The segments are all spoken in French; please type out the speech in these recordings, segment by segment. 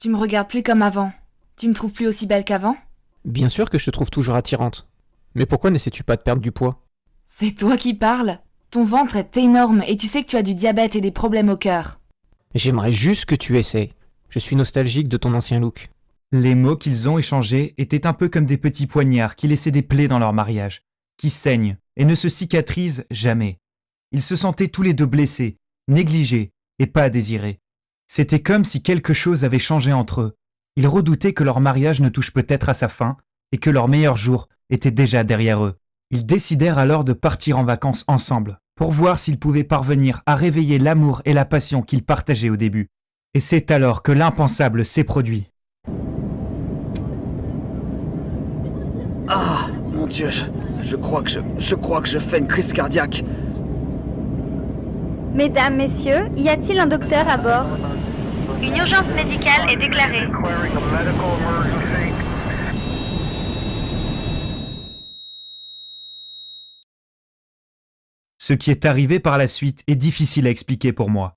Tu me regardes plus comme avant. Tu me trouves plus aussi belle qu'avant? Bien sûr que je te trouve toujours attirante. Mais pourquoi n'essaies-tu pas de perdre du poids? C'est toi qui parles. Ton ventre est énorme et tu sais que tu as du diabète et des problèmes au cœur. J'aimerais juste que tu essayes. Je suis nostalgique de ton ancien look. Les mots qu'ils ont échangés étaient un peu comme des petits poignards qui laissaient des plaies dans leur mariage, qui saignent et ne se cicatrisent jamais. Ils se sentaient tous les deux blessés, négligés et pas désirés. C'était comme si quelque chose avait changé entre eux. Ils redoutaient que leur mariage ne touche peut-être à sa fin et que leur meilleur jour était déjà derrière eux. Ils décidèrent alors de partir en vacances ensemble pour voir s'ils pouvaient parvenir à réveiller l'amour et la passion qu'ils partageaient au début. Et c'est alors que l'impensable s'est produit. Ah, mon Dieu, je crois que je fais une crise cardiaque. Mesdames, messieurs, y a-t-il un docteur à bord? Une urgence médicale est déclarée. Ce qui est arrivé par la suite est difficile à expliquer pour moi.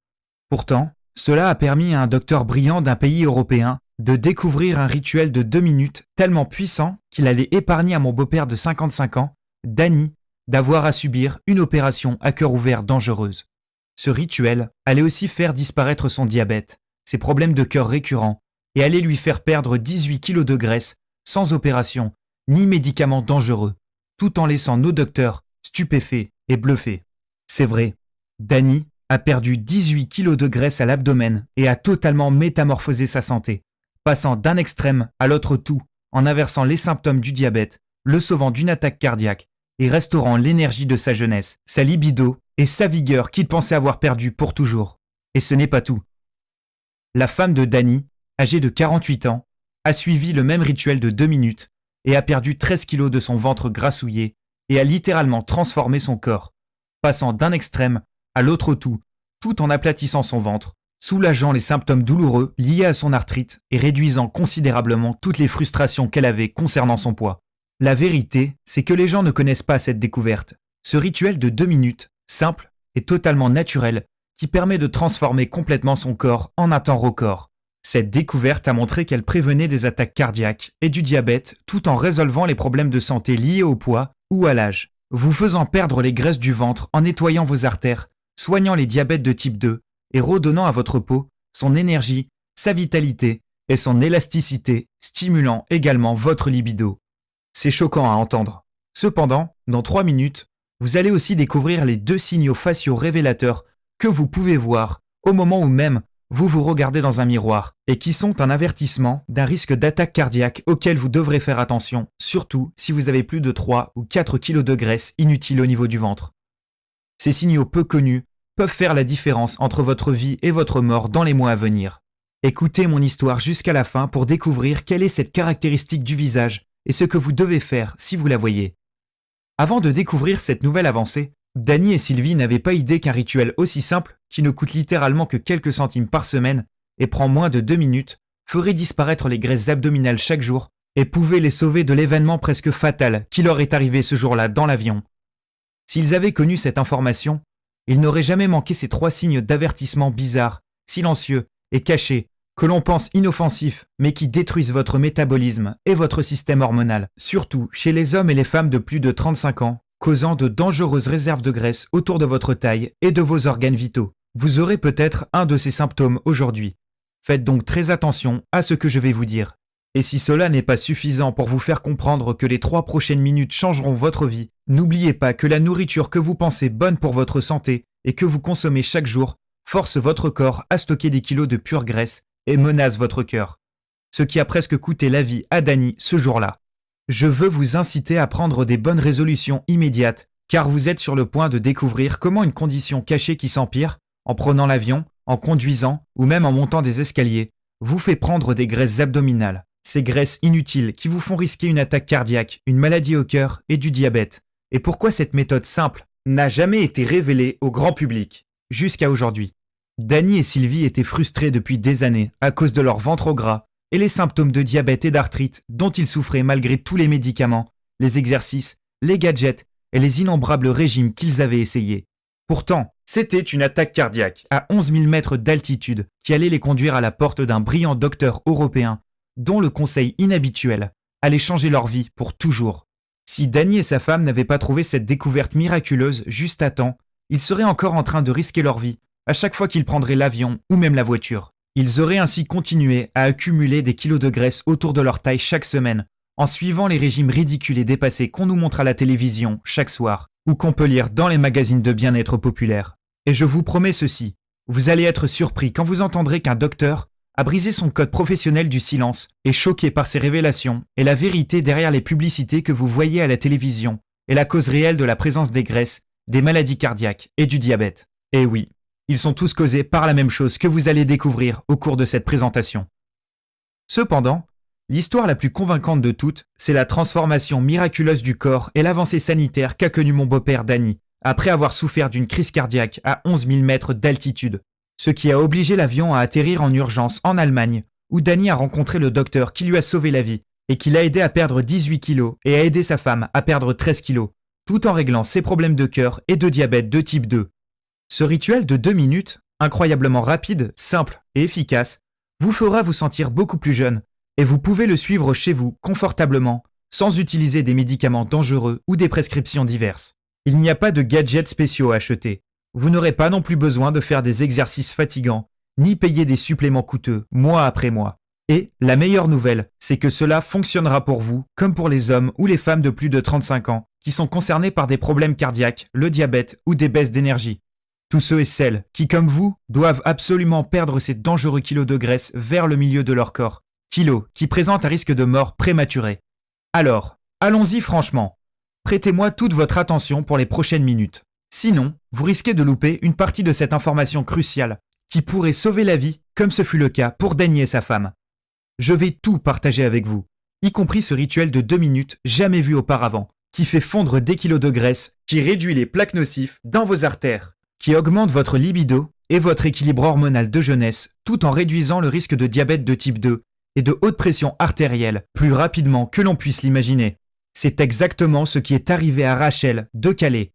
Pourtant, cela a permis à un docteur brillant d'un pays européen de découvrir un rituel de 2 minutes tellement puissant qu'il allait épargner à mon beau-père de 55 ans, Danny, d'avoir à subir une opération à cœur ouvert dangereuse. Ce rituel allait aussi faire disparaître son diabète, ses problèmes de cœur récurrents, et allait lui faire perdre 18 kilos de graisse, sans opération, ni médicaments dangereux, tout en laissant nos docteurs stupéfaits et bluffés. C'est vrai, Danny a perdu 18 kilos de graisse à l'abdomen et a totalement métamorphosé sa santé, passant d'un extrême à l'autre tout, en inversant les symptômes du diabète, le sauvant d'une attaque cardiaque et restaurant l'énergie de sa jeunesse, sa libido et sa vigueur qu'il pensait avoir perdue pour toujours. Et ce n'est pas tout. La femme de Danny, âgée de 48 ans, a suivi le même rituel de 2 minutes et a perdu 13 kilos de son ventre grassouillé et a littéralement transformé son corps, passant d'un extrême à l'autre tout en aplatissant son ventre, soulageant les symptômes douloureux liés à son arthrite et réduisant considérablement toutes les frustrations qu'elle avait concernant son poids. La vérité, c'est que les gens ne connaissent pas cette découverte. Ce rituel de 2 minutes, simple et totalement naturel, qui permet de transformer complètement son corps en un temps record. Cette découverte a montré qu'elle prévenait des attaques cardiaques et du diabète tout en résolvant les problèmes de santé liés au poids ou à l'âge, vous faisant perdre les graisses du ventre en nettoyant vos artères, soignant les diabètes de type 2 et redonnant à votre peau son énergie, sa vitalité et son élasticité, stimulant également votre libido. C'est choquant à entendre. Cependant, dans 3 minutes, vous allez aussi découvrir les 2 signaux faciaux révélateurs que vous pouvez voir au moment où même vous vous regardez dans un miroir et qui sont un avertissement d'un risque d'attaque cardiaque auquel vous devrez faire attention, surtout si vous avez plus de 3 ou 4 kilos de graisse inutile au niveau du ventre. Ces signaux peu connus peuvent faire la différence entre votre vie et votre mort dans les mois à venir. Écoutez mon histoire jusqu'à la fin pour découvrir quelle est cette caractéristique du visage et ce que vous devez faire si vous la voyez. Avant de découvrir cette nouvelle avancée, Danny et Sylvie n'avaient pas idée qu'un rituel aussi simple, qui ne coûte littéralement que quelques centimes par semaine et prend moins de 2 minutes, ferait disparaître les graisses abdominales chaque jour et pouvait les sauver de l'événement presque fatal qui leur est arrivé ce jour-là dans l'avion. S'ils avaient connu cette information, ils n'auraient jamais manqué ces 3 signes d'avertissement bizarres, silencieux et cachés, que l'on pense inoffensifs, mais qui détruisent votre métabolisme et votre système hormonal, surtout chez les hommes et les femmes de plus de 35 ans, causant de dangereuses réserves de graisse autour de votre taille et de vos organes vitaux. Vous aurez peut-être un de ces symptômes aujourd'hui. Faites donc très attention à ce que je vais vous dire. Et si cela n'est pas suffisant pour vous faire comprendre que les 3 prochaines minutes changeront votre vie, n'oubliez pas que la nourriture que vous pensez bonne pour votre santé et que vous consommez chaque jour force votre corps à stocker des kilos de pure graisse et menace votre cœur. Ce qui a presque coûté la vie à Danny ce jour-là. Je veux vous inciter à prendre des bonnes résolutions immédiates, car vous êtes sur le point de découvrir comment une condition cachée qui s'empire, en prenant l'avion, en conduisant ou même en montant des escaliers, vous fait prendre des graisses abdominales. Ces graisses inutiles qui vous font risquer une attaque cardiaque, une maladie au cœur et du diabète. Et pourquoi cette méthode simple n'a jamais été révélée au grand public, jusqu'à aujourd'hui. Danny et Sylvie étaient frustrés depuis des années à cause de leur ventre au gras et les symptômes de diabète et d'arthrite dont ils souffraient malgré tous les médicaments, les exercices, les gadgets et les innombrables régimes qu'ils avaient essayés. Pourtant, C'était une attaque cardiaque à 11 000 mètres d'altitude qui allait les conduire à la porte d'un brillant docteur européen dont le conseil inhabituel allait changer leur vie pour toujours. Si Danny et sa femme n'avaient pas trouvé cette découverte miraculeuse juste à temps, ils seraient encore en train de risquer leur vie à chaque fois qu'ils prendraient l'avion ou même la voiture. Ils auraient ainsi continué à accumuler des kilos de graisse autour de leur taille chaque semaine, en suivant les régimes ridicules et dépassés qu'on nous montre à la télévision chaque soir, ou qu'on peut lire dans les magazines de bien-être populaires. Et je vous promets ceci, vous allez être surpris quand vous entendrez qu'un docteur a brisé son code professionnel du silence et choqué par ces révélations et la vérité derrière les publicités que vous voyez à la télévision et la cause réelle de la présence des graisses, des maladies cardiaques et du diabète. Et oui, ils sont tous causés par la même chose que vous allez découvrir au cours de cette présentation. Cependant, l'histoire la plus convaincante de toutes, c'est la transformation miraculeuse du corps et l'avancée sanitaire qu'a connue mon beau-père Danny, après avoir souffert d'une crise cardiaque à 11 000 mètres d'altitude, ce qui a obligé l'avion à atterrir en urgence en Allemagne, où Danny a rencontré le docteur qui lui a sauvé la vie et qui l'a aidé à perdre 18 kilos et a aidé sa femme à perdre 13 kilos, tout en réglant ses problèmes de cœur et de diabète de type 2. Ce rituel de 2 minutes, incroyablement rapide, simple et efficace, vous fera vous sentir beaucoup plus jeune, et vous pouvez le suivre chez vous confortablement, sans utiliser des médicaments dangereux ou des prescriptions diverses. Il n'y a pas de gadgets spéciaux à acheter. Vous n'aurez pas non plus besoin de faire des exercices fatigants, ni payer des suppléments coûteux, mois après mois. Et la meilleure nouvelle, c'est que cela fonctionnera pour vous, comme pour les hommes ou les femmes de plus de 35 ans, qui sont concernés par des problèmes cardiaques, le diabète ou des baisses d'énergie. Tous ceux et celles qui, comme vous, doivent absolument perdre ces dangereux kilos de graisse vers le milieu de leur corps. Kilos qui présentent un risque de mort prématuré. Alors, allons-y franchement. Prêtez-moi toute votre attention pour les prochaines minutes. Sinon, vous risquez de louper une partie de cette information cruciale qui pourrait sauver la vie, comme ce fut le cas pour Danny et sa femme. Je vais tout partager avec vous, y compris ce rituel de 2 minutes jamais vu auparavant, qui fait fondre des kilos de graisse, qui réduit les plaques nocives dans vos artères, qui augmente votre libido et votre équilibre hormonal de jeunesse, tout en réduisant le risque de diabète de type 2 et de haute pression artérielle plus rapidement que l'on puisse l'imaginer. C'est exactement ce qui est arrivé à Rachel de Calais.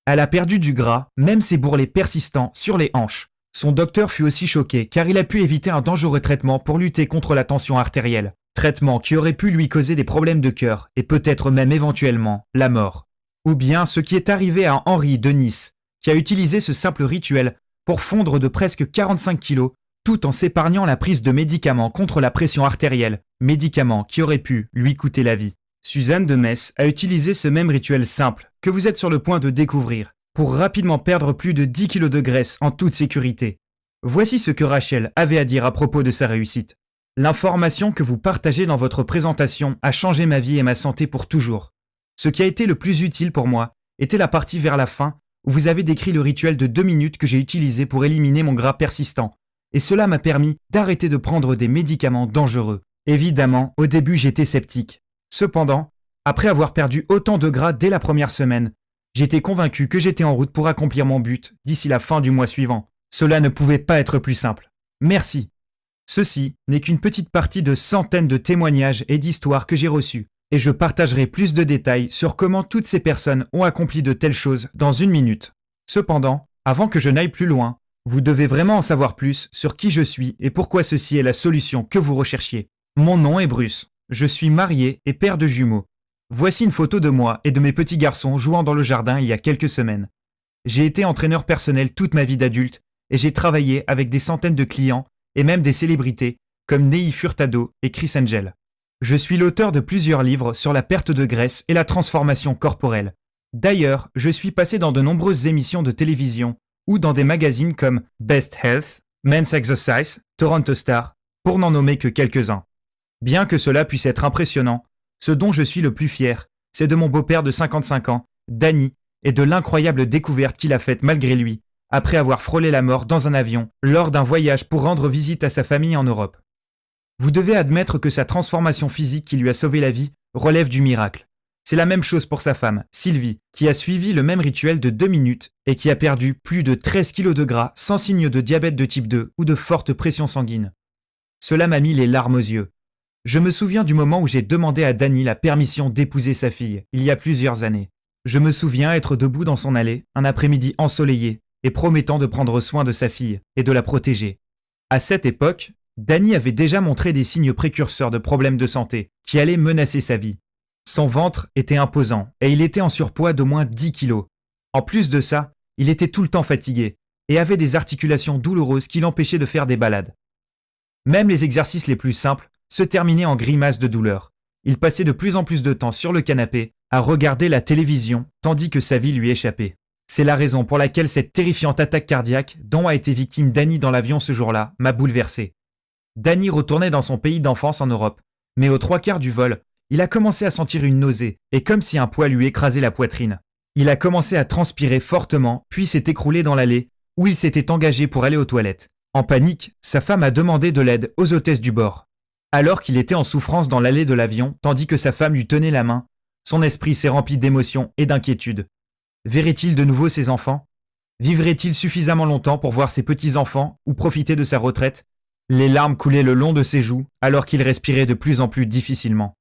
Elle a perdu du gras, même ses bourrelets persistants sur les hanches. Son docteur fut aussi choqué car il a pu éviter un dangereux traitement pour lutter contre la tension artérielle. Traitement qui aurait pu lui causer des problèmes de cœur et peut-être même éventuellement la mort. Ou bien ce qui est arrivé à Henri de Nice, qui a utilisé ce simple rituel pour fondre de presque 45 kilos tout en s'épargnant la prise de médicaments contre la pression artérielle, médicaments qui auraient pu lui coûter la vie. Suzanne de Metz a utilisé ce même rituel simple que vous êtes sur le point de découvrir pour rapidement perdre plus de 10 kilos de graisse en toute sécurité. Voici ce que Rachel avait à dire à propos de sa réussite. L'information que vous partagez dans votre présentation a changé ma vie et ma santé pour toujours. Ce qui a été le plus utile pour moi était la partie vers la fin où vous avez décrit le rituel de 2 minutes que j'ai utilisé pour éliminer mon gras persistant. Et cela m'a permis d'arrêter de prendre des médicaments dangereux. Évidemment, au début j'étais sceptique. Cependant, après avoir perdu autant de gras dès la première semaine, j'étais convaincu que j'étais en route pour accomplir mon but d'ici la fin du mois suivant. Cela ne pouvait pas être plus simple. Merci. Ceci n'est qu'une petite partie de centaines de témoignages et d'histoires que j'ai reçus, et je partagerai plus de détails sur comment toutes ces personnes ont accompli de telles choses dans 1 minute. Cependant, avant que je n'aille plus loin, vous devez vraiment en savoir plus sur qui je suis et pourquoi ceci est la solution que vous recherchiez. Mon nom est Bruce. Je suis marié et père de jumeaux. Voici une photo de moi et de mes petits garçons jouant dans le jardin il y a quelques semaines. J'ai été entraîneur personnel toute ma vie d'adulte et j'ai travaillé avec des centaines de clients et même des célébrités comme Nei Furtado et Chris Angel. Je suis l'auteur de plusieurs livres sur la perte de graisse et la transformation corporelle. D'ailleurs, je suis passé dans de nombreuses émissions de télévision ou dans des magazines comme Best Health, Men's Exercise, Toronto Star, pour n'en nommer que quelques-uns. Bien que cela puisse être impressionnant, ce dont je suis le plus fier, c'est de mon beau-père de 55 ans, Danny, et de l'incroyable découverte qu'il a faite malgré lui, après avoir frôlé la mort dans un avion lors d'un voyage pour rendre visite à sa famille en Europe. Vous devez admettre que sa transformation physique qui lui a sauvé la vie relève du miracle. C'est la même chose pour sa femme, Sylvie, qui a suivi le même rituel de 2 minutes et qui a perdu plus de 13 kilos de gras sans signe de diabète de type 2 ou de forte pression sanguine. Cela m'a mis les larmes aux yeux. Je me souviens du moment où j'ai demandé à Danny la permission d'épouser sa fille, il y a plusieurs années. Je me souviens être debout dans son allée, un après-midi ensoleillé, et promettant de prendre soin de sa fille et de la protéger. À cette époque, Danny avait déjà montré des signes précurseurs de problèmes de santé qui allaient menacer sa vie. Son ventre était imposant et il était en surpoids d'au moins 10 kilos. En plus de ça, il était tout le temps fatigué et avait des articulations douloureuses qui l'empêchaient de faire des balades. Même les exercices les plus simples se terminaient en grimaces de douleur. Il passait de plus en plus de temps sur le canapé à regarder la télévision tandis que sa vie lui échappait. C'est la raison pour laquelle cette terrifiante attaque cardiaque dont a été victime Danny dans l'avion ce jour-là m'a bouleversé. Danny retournait dans son pays d'enfance en Europe, mais aux 3/4 du vol, il a commencé à sentir une nausée et comme si un poids lui écrasait la poitrine. Il a commencé à transpirer fortement puis s'est écroulé dans l'allée où il s'était engagé pour aller aux toilettes. En panique, sa femme a demandé de l'aide aux hôtesses du bord. Alors qu'il était en souffrance dans l'allée de l'avion tandis que sa femme lui tenait la main, son esprit s'est rempli d'émotion et d'inquiétude. Verrait-il de nouveau ses enfants? Vivrait-il suffisamment longtemps pour voir ses petits-enfants ou profiter de sa retraite? Les larmes coulaient le long de ses joues alors qu'il respirait de plus en plus difficilement.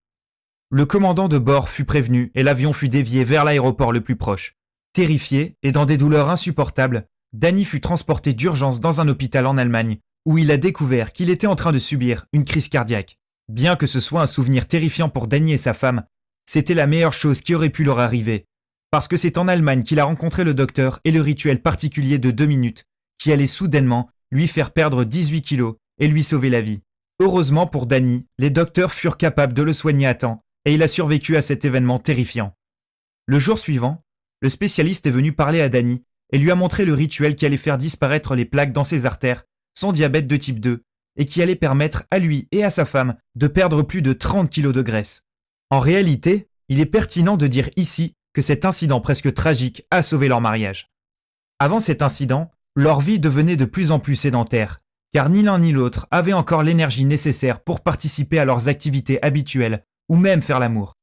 Le commandant de bord fut prévenu et l'avion fut dévié vers l'aéroport le plus proche. Terrifié et dans des douleurs insupportables, Danny fut transporté d'urgence dans un hôpital en Allemagne où il a découvert qu'il était en train de subir une crise cardiaque. Bien que ce soit un souvenir terrifiant pour Danny et sa femme, c'était la meilleure chose qui aurait pu leur arriver. Parce que c'est en Allemagne qu'il a rencontré le docteur et le rituel particulier de 2 minutes qui allait soudainement lui faire perdre 18 kilos et lui sauver la vie. Heureusement pour Danny, les docteurs furent capables de le soigner à temps et il a survécu à cet événement terrifiant. Le jour suivant, le spécialiste est venu parler à Danny et lui a montré le rituel qui allait faire disparaître les plaques dans ses artères, son diabète de type 2 et qui allait permettre à lui et à sa femme de perdre plus de 30 kilos de graisse. En réalité, il est pertinent de dire ici que cet incident presque tragique a sauvé leur mariage. Avant cet incident, leur vie devenait de plus en plus sédentaire, car ni l'un ni l'autre avaient encore l'énergie nécessaire pour participer à leurs activités habituelles ou même faire l'amour.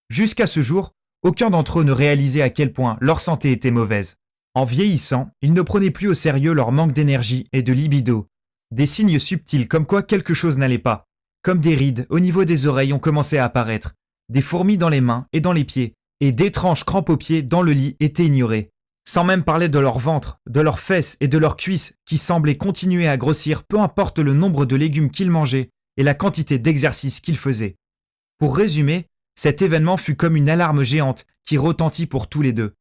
Jusqu'à ce jour, aucun d'entre eux ne réalisait à quel point leur santé était mauvaise. En vieillissant, ils ne prenaient plus au sérieux leur manque d'énergie et de libido. Des signes subtils comme quoi quelque chose n'allait pas, comme des rides au niveau des oreilles ont commencé à apparaître, des fourmis dans les mains et dans les pieds, et d'étranges crampes aux pieds dans le lit étaient ignorées. Sans même parler de leur ventre, de leurs fesses et de leurs cuisses qui semblaient continuer à grossir peu importe le nombre de légumes qu'ils mangeaient et la quantité d'exercices qu'ils faisaient. Pour résumer, cet événement fut comme une alarme géante qui retentit pour tous les deux.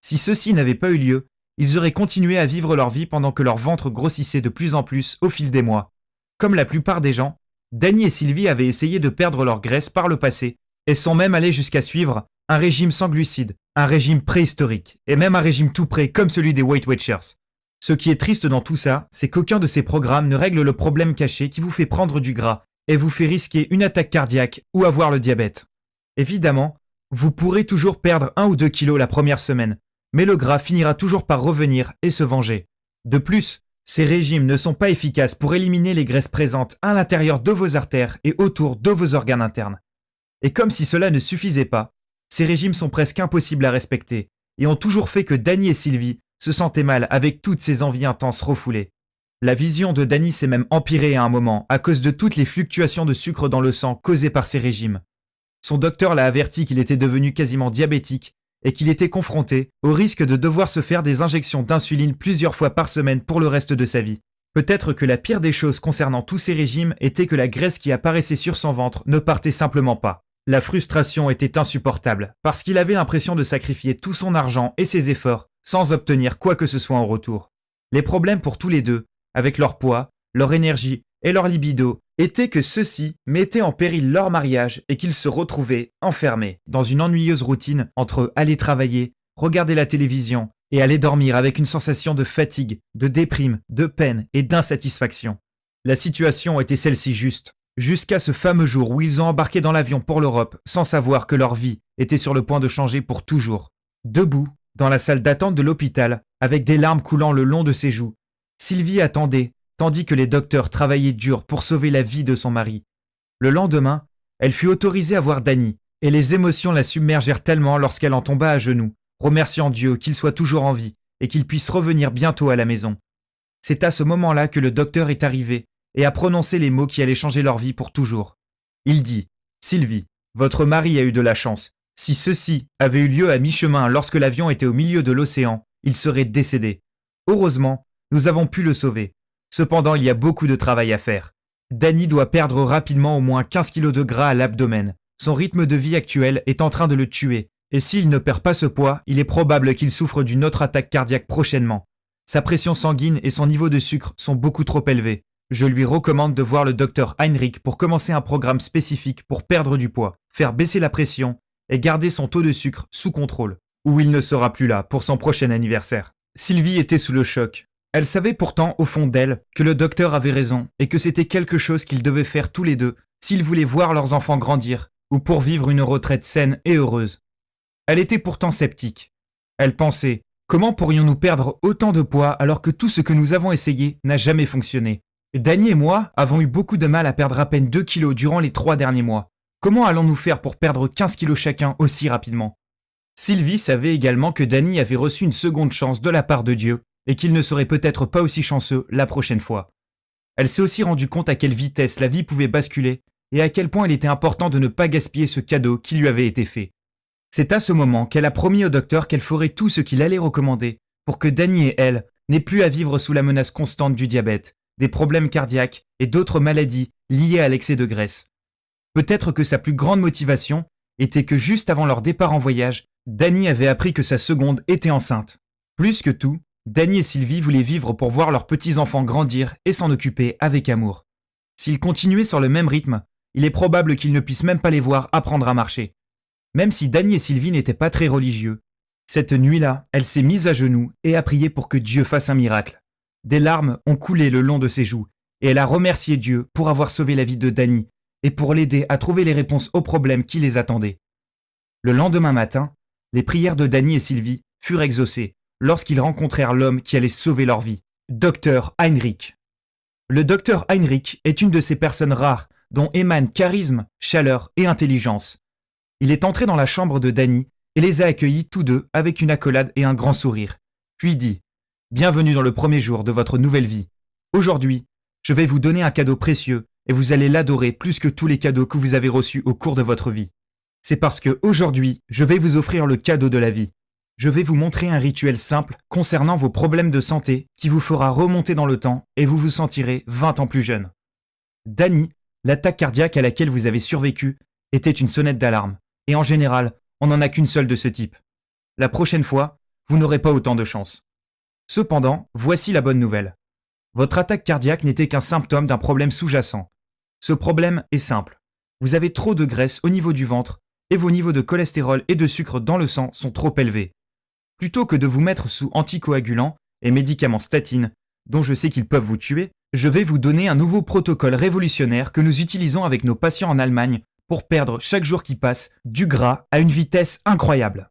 Si ceci n'avait pas eu lieu, ils auraient continué à vivre leur vie pendant que leur ventre grossissait de plus en plus au fil des mois. Comme la plupart des gens, Danny et Sylvie avaient essayé de perdre leur graisse par le passé et sont même allés jusqu'à suivre un régime sans glucides, un régime préhistorique et même un régime tout prêt comme celui des Weight Watchers. Ce qui est triste dans tout ça, c'est qu'aucun de ces programmes ne règle le problème caché qui vous fait prendre du gras et vous fait risquer une attaque cardiaque ou avoir le diabète. Évidemment, vous pourrez toujours perdre 1 ou 2 kilos la première semaine, mais le gras finira toujours par revenir et se venger. De plus, ces régimes ne sont pas efficaces pour éliminer les graisses présentes à l'intérieur de vos artères et autour de vos organes internes. Et comme si cela ne suffisait pas, ces régimes sont presque impossibles à respecter et ont toujours fait que Danny et Sylvie se sentaient mal avec toutes ces envies intenses refoulées. La vision de Danny s'est même empirée à un moment à cause de toutes les fluctuations de sucre dans le sang causées par ces régimes. Son docteur l'a averti qu'il était devenu quasiment diabétique et qu'il était confronté au risque de devoir se faire des injections d'insuline plusieurs fois par semaine pour le reste de sa vie. Peut-être que la pire des choses concernant tous ces régimes était que la graisse qui apparaissait sur son ventre ne partait simplement pas. La frustration était insupportable parce qu'il avait l'impression de sacrifier tout son argent et ses efforts sans obtenir quoi que ce soit en retour. Les problèmes pour tous les deux, avec leur poids, leur énergie et leur libido, étaient que ceux-ci mettaient en péril leur mariage et qu'ils se retrouvaient enfermés dans une ennuyeuse routine entre aller travailler, regarder la télévision et aller dormir avec une sensation de fatigue, de déprime, de peine et d'insatisfaction. La situation était celle-ci juste. Jusqu'à ce fameux jour où ils ont embarqué dans l'avion pour l'Europe sans savoir que leur vie était sur le point de changer pour toujours. Debout, dans la salle d'attente de l'hôpital, avec des larmes coulant le long de ses joues, Sylvie attendait, tandis que les docteurs travaillaient dur pour sauver la vie de son mari. Le lendemain, elle fut autorisée à voir Danny, et les émotions la submergèrent tellement lorsqu'elle en tomba à genoux, remerciant Dieu qu'il soit toujours en vie et qu'il puisse revenir bientôt à la maison. C'est à ce moment-là que le docteur est arrivé et a prononcé les mots qui allaient changer leur vie pour toujours. Il dit « Sylvie, votre mari a eu de la chance. Si ceci avait eu lieu à mi-chemin lorsque l'avion était au milieu de l'océan, il serait décédé. Heureusement, nous avons pu le sauver. Cependant, il y a beaucoup de travail à faire. Danny doit perdre rapidement au moins 15 kg de gras à l'abdomen. Son rythme de vie actuel est en train de le tuer. Et s'il ne perd pas ce poids, il est probable qu'il souffre d'une autre attaque cardiaque prochainement. Sa pression sanguine et son niveau de sucre sont beaucoup trop élevés. Je lui recommande de voir le docteur Heinrich pour commencer un programme spécifique pour perdre du poids, faire baisser la pression et garder son taux de sucre sous contrôle, ou il ne sera plus là pour son prochain anniversaire. Sylvie était sous le choc. Elle savait pourtant au fond d'elle que le docteur avait raison et que c'était quelque chose qu'ils devaient faire tous les deux s'ils voulaient voir leurs enfants grandir ou pour vivre une retraite saine et heureuse. Elle était pourtant sceptique. Elle pensait « Comment pourrions-nous perdre autant de poids alors que tout ce que nous avons essayé n'a jamais fonctionné ?» Danny et moi avons eu beaucoup de mal à perdre à peine 2 kilos durant les 3 derniers mois. Comment allons-nous faire pour perdre 15 kilos chacun aussi rapidement? Sylvie savait également que Danny avait reçu une seconde chance de la part de Dieu et qu'il ne serait peut-être pas aussi chanceux la prochaine fois. Elle s'est aussi rendue compte à quelle vitesse la vie pouvait basculer et à quel point il était important de ne pas gaspiller ce cadeau qui lui avait été fait. C'est à ce moment qu'elle a promis au docteur qu'elle ferait tout ce qu'il allait recommander pour que Danny et elle n'aient plus à vivre sous la menace constante du diabète, des problèmes cardiaques et d'autres maladies liées à l'excès de graisse. Peut-être que sa plus grande motivation était que juste avant leur départ en voyage, Danny avait appris que sa seconde était enceinte. Plus que tout, Danny et Sylvie voulaient vivre pour voir leurs petits-enfants grandir et s'en occuper avec amour. S'ils continuaient sur le même rythme, il est probable qu'ils ne puissent même pas les voir apprendre à marcher. Même si Danny et Sylvie n'étaient pas très religieux, cette nuit-là, elle s'est mise à genoux et a prié pour que Dieu fasse un miracle. Des larmes ont coulé le long de ses joues et elle a remercié Dieu pour avoir sauvé la vie de Danny et pour l'aider à trouver les réponses aux problèmes qui les attendaient. Le lendemain matin, les prières de Danny et Sylvie furent exaucées lorsqu'ils rencontrèrent l'homme qui allait sauver leur vie, Dr Heinrich. Le Dr Heinrich est une de ces personnes rares dont émanent charisme, chaleur et intelligence. Il est entré dans la chambre de Danny et les a accueillis tous deux avec une accolade et un grand sourire, puis dit « Bienvenue dans le premier jour de votre nouvelle vie. Aujourd'hui, je vais vous donner un cadeau précieux et vous allez l'adorer plus que tous les cadeaux que vous avez reçus au cours de votre vie. C'est parce que aujourd'hui, je vais vous offrir le cadeau de la vie. Je vais vous montrer un rituel simple concernant vos problèmes de santé qui vous fera remonter dans le temps et vous vous sentirez 20 ans plus jeune. » Danny, l'attaque cardiaque à laquelle vous avez survécu était une sonnette d'alarme. Et en général, on n'en a qu'une seule de ce type. La prochaine fois, vous n'aurez pas autant de chance. Cependant, voici la bonne nouvelle. Votre attaque cardiaque n'était qu'un symptôme d'un problème sous-jacent. Ce problème est simple. Vous avez trop de graisse au niveau du ventre et vos niveaux de cholestérol et de sucre dans le sang sont trop élevés. Plutôt que de vous mettre sous anticoagulants et médicaments statines, dont je sais qu'ils peuvent vous tuer, je vais vous donner un nouveau protocole révolutionnaire que nous utilisons avec nos patients en Allemagne pour perdre chaque jour qui passe du gras à une vitesse incroyable.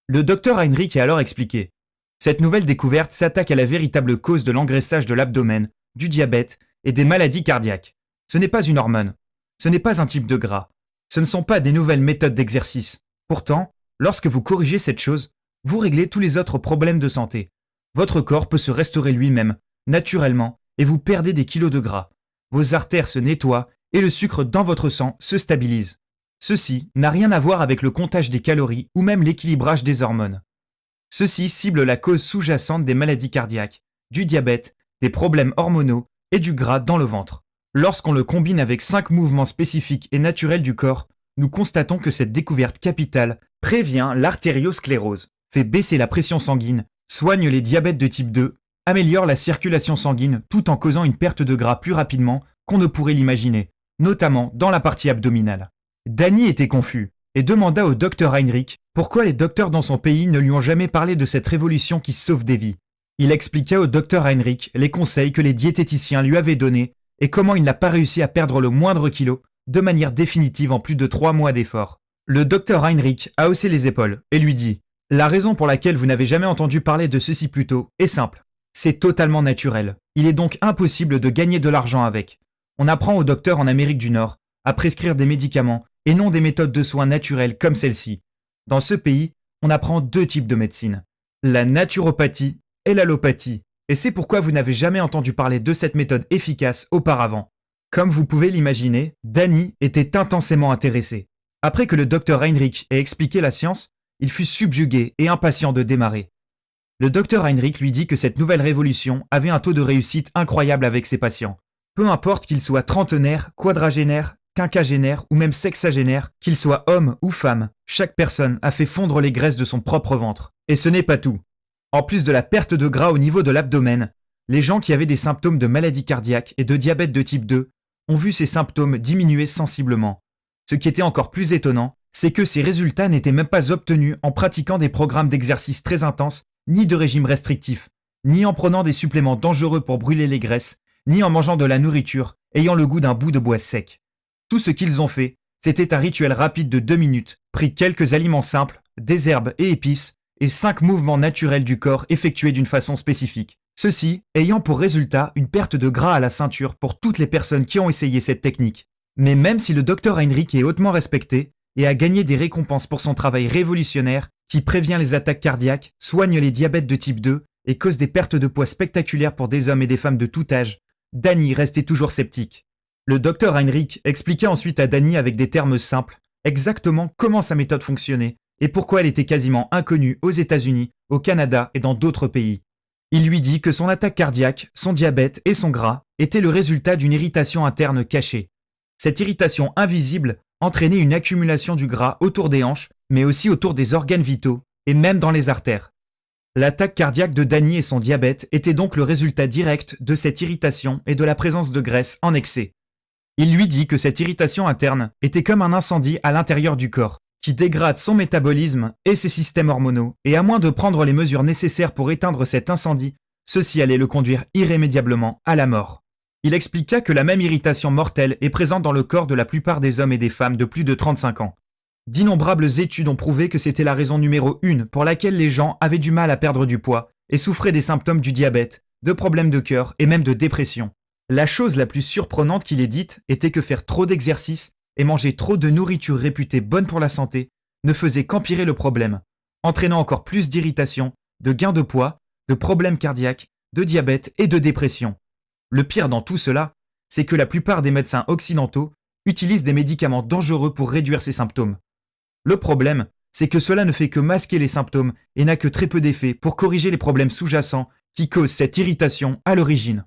Le docteur Heinrich a alors expliqué. Cette nouvelle découverte s'attaque à la véritable cause de l'engraissage de l'abdomen, du diabète et des maladies cardiaques. Ce n'est pas une hormone, ce n'est pas un type de gras, ce ne sont pas des nouvelles méthodes d'exercice. Pourtant, lorsque vous corrigez cette chose, vous réglez tous les autres problèmes de santé. Votre corps peut se restaurer lui-même, naturellement, et vous perdez des kilos de gras. Vos artères se nettoient et le sucre dans votre sang se stabilise. Ceci n'a rien à voir avec le comptage des calories ou même l'équilibrage des hormones. Ceci cible la cause sous-jacente des maladies cardiaques, du diabète, des problèmes hormonaux et du gras dans le ventre. Lorsqu'on le combine avec 5 mouvements spécifiques et naturels du corps, nous constatons que cette découverte capitale prévient l'artériosclérose, fait baisser la pression sanguine, soigne les diabètes de type 2, améliore la circulation sanguine tout en causant une perte de gras plus rapidement qu'on ne pourrait l'imaginer, notamment dans la partie abdominale. Danny était confus et demanda au docteur Heinrich pourquoi les docteurs dans son pays ne lui ont jamais parlé de cette révolution qui sauve des vies. Il expliqua au docteur Heinrich les conseils que les diététiciens lui avaient donnés et comment il n'a pas réussi à perdre le moindre kilo de manière définitive en plus de 3 mois d'efforts. Le docteur Heinrich a haussé les épaules et lui dit « La raison pour laquelle vous n'avez jamais entendu parler de ceci plus tôt est simple. C'est totalement naturel. Il est donc impossible de gagner de l'argent avec. On apprend aux docteurs en Amérique du Nord à prescrire des médicaments et non des méthodes de soins naturelles comme celle-ci. Dans ce pays, on apprend 2 types de médecine, la naturopathie et l'allopathie. Et c'est pourquoi vous n'avez jamais entendu parler de cette méthode efficace auparavant. » Comme vous pouvez l'imaginer, Danny était intensément intéressé. Après que le docteur Heinrich ait expliqué la science, il fut subjugué et impatient de démarrer. Le docteur Heinrich lui dit que cette nouvelle révolution avait un taux de réussite incroyable avec ses patients. Peu importe qu'ils soient trentenaires, quadragénaires, quinquagénaires ou même sexagénaires, qu'ils soient hommes ou femmes, chaque personne a fait fondre les graisses de son propre ventre. Et ce n'est pas tout. En plus de la perte de gras au niveau de l'abdomen, les gens qui avaient des symptômes de maladie cardiaque et de diabète de type 2 ont vu ces symptômes diminuer sensiblement. Ce qui était encore plus étonnant, c'est que ces résultats n'étaient même pas obtenus en pratiquant des programmes d'exercice très intenses, ni de régime restrictif, ni en prenant des suppléments dangereux pour brûler les graisses, ni en mangeant de la nourriture ayant le goût d'un bout de bois sec. Tout ce qu'ils ont fait, c'était un rituel rapide de 2 minutes, pris quelques aliments simples, des herbes et épices, et 5 mouvements naturels du corps effectués d'une façon spécifique. Ceci ayant pour résultat une perte de gras à la ceinture pour toutes les personnes qui ont essayé cette technique. Mais même si le docteur Heinrich est hautement respecté et a gagné des récompenses pour son travail révolutionnaire qui prévient les attaques cardiaques, soigne les diabètes de type 2 et cause des pertes de poids spectaculaires pour des hommes et des femmes de tout âge, Danny restait toujours sceptique. Le docteur Heinrich expliquait ensuite à Danny avec des termes simples exactement comment sa méthode fonctionnait et pourquoi elle était quasiment inconnue aux États-Unis, au Canada et dans d'autres pays. Il lui dit que son attaque cardiaque, son diabète et son gras étaient le résultat d'une irritation interne cachée. Cette irritation invisible entraînait une accumulation du gras autour des hanches, mais aussi autour des organes vitaux et même dans les artères. L'attaque cardiaque de Danny et son diabète était donc le résultat direct de cette irritation et de la présence de graisse en excès. Il lui dit que cette irritation interne était comme un incendie à l'intérieur du corps, qui dégrade son métabolisme et ses systèmes hormonaux, et à moins de prendre les mesures nécessaires pour éteindre cet incendie, ceci allait le conduire irrémédiablement à la mort. Il expliqua que la même irritation mortelle est présente dans le corps de la plupart des hommes et des femmes de plus de 35 ans. D'innombrables études ont prouvé que c'était la raison numéro 1 pour laquelle les gens avaient du mal à perdre du poids et souffraient des symptômes du diabète, de problèmes de cœur et même de dépression. La chose la plus surprenante qu'il ait dite était que faire trop d'exercice et manger trop de nourriture réputée bonne pour la santé ne faisait qu'empirer le problème, entraînant encore plus d'irritation, de gain de poids, de problèmes cardiaques, de diabète et de dépression. Le pire dans tout cela, c'est que la plupart des médecins occidentaux utilisent des médicaments dangereux pour réduire ces symptômes. Le problème, c'est que cela ne fait que masquer les symptômes et n'a que très peu d'effet pour corriger les problèmes sous-jacents qui causent cette irritation à l'origine.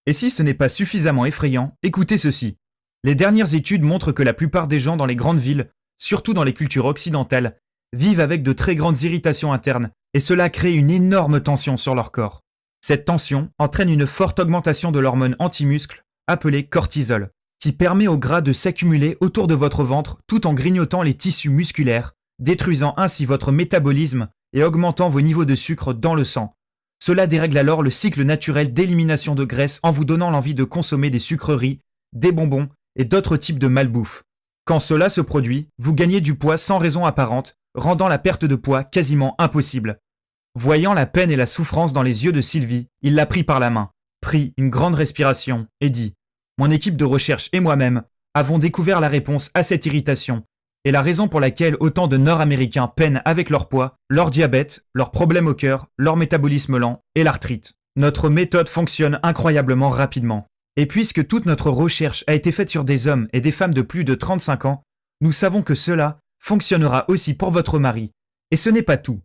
Et si ce n'est pas suffisamment effrayant, écoutez ceci. Les dernières études montrent que la plupart des gens dans les grandes villes, surtout dans les cultures occidentales, vivent avec de très grandes irritations internes et cela crée une énorme tension sur leur corps. Cette tension entraîne une forte augmentation de l'hormone anti-muscle appelée cortisol, qui permet au gras de s'accumuler autour de votre ventre tout en grignotant les tissus musculaires, détruisant ainsi votre métabolisme et augmentant vos niveaux de sucre dans le sang. Cela dérègle alors le cycle naturel d'élimination de graisse en vous donnant l'envie de consommer des sucreries, des bonbons et d'autres types de malbouffe. Quand cela se produit, vous gagnez du poids sans raison apparente, rendant la perte de poids quasiment impossible. Voyant la peine et la souffrance dans les yeux de Sylvie, il la prit par la main, prit une grande respiration et dit « Mon équipe de recherche et moi-même avons découvert la réponse à cette irritation et la raison pour laquelle autant de Nord-Américains peinent avec leur poids, leur diabète, leurs problèmes au cœur, leur métabolisme lent et l'arthrite. Notre méthode fonctionne incroyablement rapidement. Et puisque toute notre recherche a été faite sur des hommes et des femmes de plus de 35 ans, nous savons que cela fonctionnera aussi pour votre mari. Et ce n'est pas tout.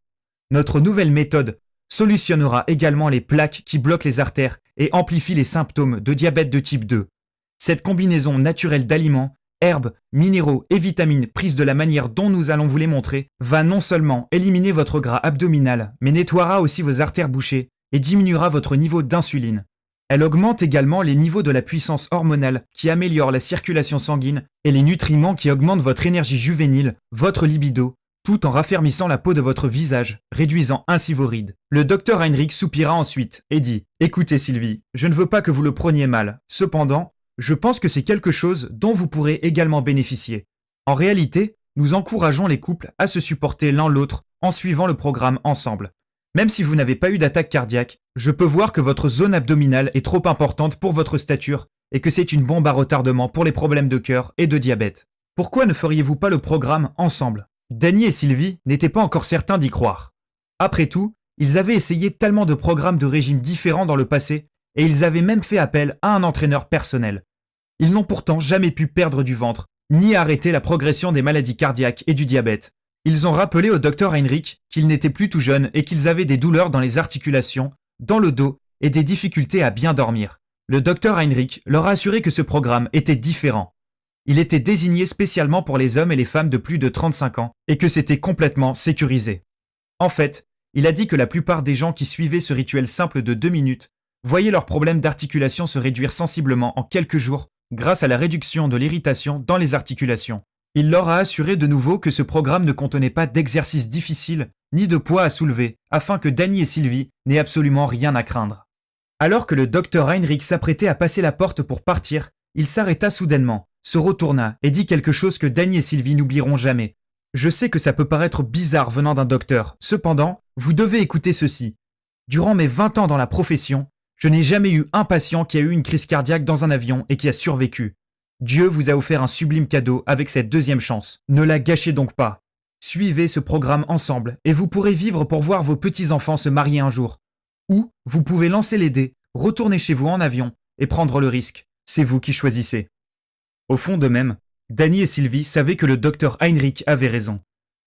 Notre nouvelle méthode solutionnera également les plaques qui bloquent les artères et amplifient les symptômes de diabète de type 2. Cette combinaison naturelle d'aliments, herbes, minéraux et vitamines prises de la manière dont nous allons vous les montrer va non seulement éliminer votre gras abdominal, mais nettoiera aussi vos artères bouchées et diminuera votre niveau d'insuline. Elle augmente également les niveaux de la puissance hormonale qui améliore la circulation sanguine et les nutriments qui augmentent votre énergie juvénile, votre libido, tout en raffermissant la peau de votre visage, réduisant ainsi vos rides. Le docteur Heinrich soupira ensuite et dit « Écoutez Sylvie, je ne veux pas que vous le preniez mal. Cependant, je pense que c'est quelque chose dont vous pourrez également bénéficier. En réalité, nous encourageons les couples à se supporter l'un l'autre en suivant le programme ensemble. Même si vous n'avez pas eu d'attaque cardiaque, je peux voir que votre zone abdominale est trop importante pour votre stature et que c'est une bombe à retardement pour les problèmes de cœur et de diabète. Pourquoi ne feriez-vous pas le programme ensemble ?» Danny et Sylvie n'étaient pas encore certains d'y croire. Après tout, ils avaient essayé tellement de programmes de régime différents dans le passé et ils avaient même fait appel à un entraîneur personnel. Ils n'ont pourtant jamais pu perdre du ventre, ni arrêter la progression des maladies cardiaques et du diabète. Ils ont rappelé au docteur Heinrich qu'ils n'étaient plus tout jeunes et qu'ils avaient des douleurs dans les articulations, dans le dos et des difficultés à bien dormir. Le docteur Heinrich leur a assuré que ce programme était différent. Il était désigné spécialement pour les hommes et les femmes de plus de 35 ans et que c'était complètement sécurisé. En fait, il a dit que la plupart des gens qui suivaient ce rituel simple de 2 minutes voyaient leurs problèmes d'articulation se réduire sensiblement en quelques jours grâce à la réduction de l'irritation dans les articulations. Il leur a assuré de nouveau que ce programme ne contenait pas d'exercices difficiles ni de poids à soulever afin que Danny et Sylvie n'aient absolument rien à craindre. Alors que le docteur Heinrich s'apprêtait à passer la porte pour partir, il s'arrêta soudainement, se retourna et dit quelque chose que Danny et Sylvie n'oublieront jamais. Je sais que ça peut paraître bizarre venant d'un docteur, cependant, vous devez écouter ceci. Durant mes 20 ans dans la profession, je n'ai jamais eu un patient qui a eu une crise cardiaque dans un avion et qui a survécu. Dieu vous a offert un sublime cadeau avec cette deuxième chance. Ne la gâchez donc pas. Suivez ce programme ensemble et vous pourrez vivre pour voir vos petits-enfants se marier un jour. Ou vous pouvez lancer les dés, retourner chez vous en avion et prendre le risque. C'est vous qui choisissez. Au fond d'eux-mêmes, Danny et Sylvie savaient que le docteur Heinrich avait raison.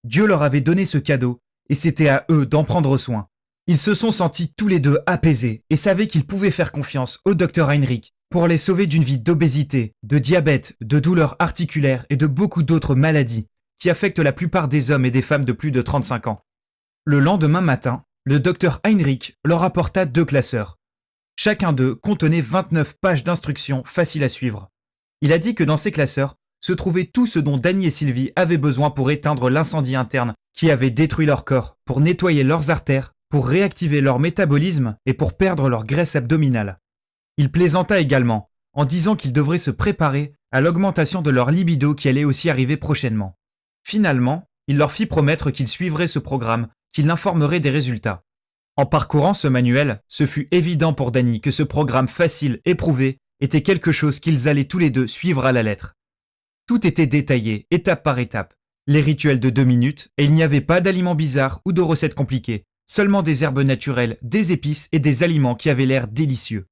Dieu leur avait donné ce cadeau et c'était à eux d'en prendre soin. Ils se sont sentis tous les deux apaisés et savaient qu'ils pouvaient faire confiance au docteur Heinrich pour les sauver d'une vie d'obésité, de diabète, de douleurs articulaires et de beaucoup d'autres maladies qui affectent la plupart des hommes et des femmes de plus de 35 ans. Le lendemain matin, le docteur Heinrich leur apporta 2 classeurs. Chacun d'eux contenait 29 pages d'instructions faciles à suivre. Il a dit que dans ces classeurs se trouvait tout ce dont Danny et Sylvie avaient besoin pour éteindre l'incendie interne qui avait détruit leur corps, pour nettoyer leurs artères, pour réactiver leur métabolisme et pour perdre leur graisse abdominale. Il plaisanta également, en disant qu'ils devraient se préparer à l'augmentation de leur libido qui allait aussi arriver prochainement. Finalement, il leur fit promettre qu'ils suivraient ce programme, qu'ils l'informeraient des résultats. En parcourant ce manuel, ce fut évident pour Danny que ce programme facile, éprouvé, était quelque chose qu'ils allaient tous les deux suivre à la lettre. Tout était détaillé, étape par étape. Les rituels de 2 minutes, et il n'y avait pas d'aliments bizarres ou de recettes compliquées, seulement des herbes naturelles, des épices et des aliments qui avaient l'air délicieux.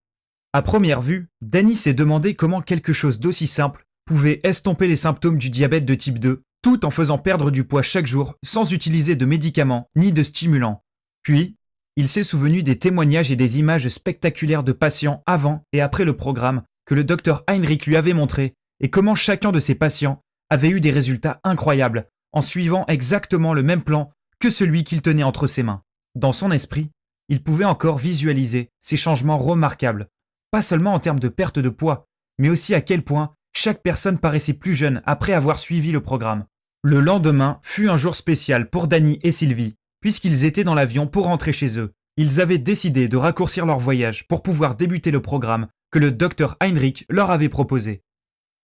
À première vue, Danny s'est demandé comment quelque chose d'aussi simple pouvait estomper les symptômes du diabète de type 2, tout en faisant perdre du poids chaque jour sans utiliser de médicaments ni de stimulants. Puis, il s'est souvenu des témoignages et des images spectaculaires de patients avant et après le programme que le docteur Heinrich lui avait montré et comment chacun de ces patients avait eu des résultats incroyables en suivant exactement le même plan que celui qu'il tenait entre ses mains. Dans son esprit, il pouvait encore visualiser ces changements remarquables, pas seulement en termes de perte de poids, mais aussi à quel point chaque personne paraissait plus jeune après avoir suivi le programme. Le lendemain fut un jour spécial pour Danny et Sylvie, puisqu'ils étaient dans l'avion pour rentrer chez eux. Ils avaient décidé de raccourcir leur voyage pour pouvoir débuter le programme que le docteur Heinrich leur avait proposé.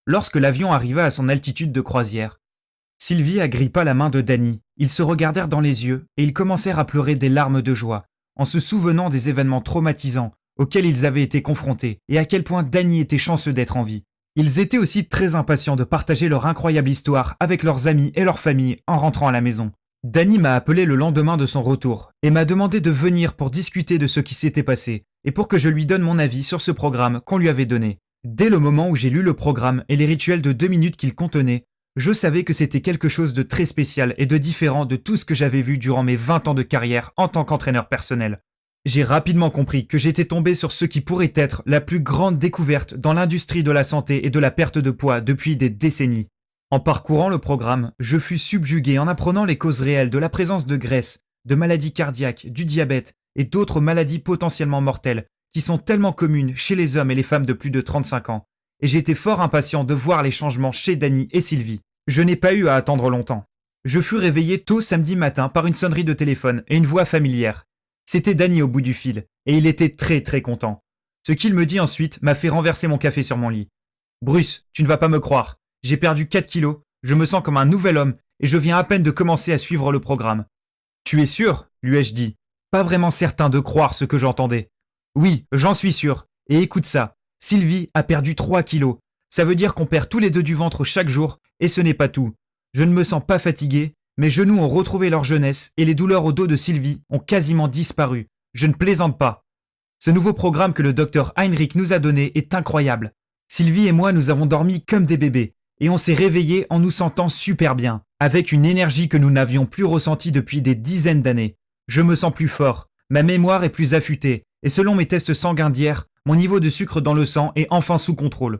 Lorsque l'avion arriva à son altitude de croisière, Sylvie agrippa la main de Danny. Ils se regardèrent dans les yeux et ils commencèrent à pleurer des larmes de joie, en se souvenant des événements traumatisants auxquels ils avaient été confrontés et à quel point Danny était chanceux d'être en vie. Ils étaient aussi très impatients de partager leur incroyable histoire avec leurs amis et leur famille en rentrant à la maison. Danny m'a appelé le lendemain de son retour et m'a demandé de venir pour discuter de ce qui s'était passé et pour que je lui donne mon avis sur ce programme qu'on lui avait donné. Dès le moment où j'ai lu le programme et les rituels de 2 minutes qu'il contenait, je savais que c'était quelque chose de très spécial et de différent de tout ce que j'avais vu durant mes 20 ans de carrière en tant qu'entraîneur personnel. J'ai rapidement compris que j'étais tombé sur ce qui pourrait être la plus grande découverte dans l'industrie de la santé et de la perte de poids depuis des décennies. En parcourant le programme, je fus subjugué en apprenant les causes réelles de la présence de graisse, de maladies cardiaques, du diabète et d'autres maladies potentiellement mortelles qui sont tellement communes chez les hommes et les femmes de plus de 35 ans. Et j'étais fort impatient de voir les changements chez Danny et Sylvie. Je n'ai pas eu à attendre longtemps. Je fus réveillé tôt samedi matin par une sonnerie de téléphone et une voix familière. C'était Danny au bout du fil, et il était très très content. Ce qu'il me dit ensuite m'a fait renverser mon café sur mon lit. « Bruce, tu ne vas pas me croire. J'ai perdu 4 kilos, je me sens comme un nouvel homme, et je viens à peine de commencer à suivre le programme. »« Tu es sûr ?» lui ai-je dit, pas vraiment certain de croire ce que j'entendais. « Oui, j'en suis sûr. Et écoute ça, Sylvie a perdu 3 kilos. Ça veut dire qu'on perd tous les deux du ventre chaque jour, et ce n'est pas tout. Je ne me sens pas fatigué, mes genoux ont retrouvé leur jeunesse et les douleurs au dos de Sylvie ont quasiment disparu. Je ne plaisante pas. Ce nouveau programme que le docteur Heinrich nous a donné est incroyable. Sylvie et moi nous avons dormi comme des bébés, et on s'est réveillés en nous sentant super bien. avec une énergie que nous n'avions plus ressentie depuis des dizaines d'années. Je me sens plus fort, ma mémoire est plus affûtée, et selon mes tests sanguins d'hier, mon niveau de sucre dans le sang est enfin sous contrôle.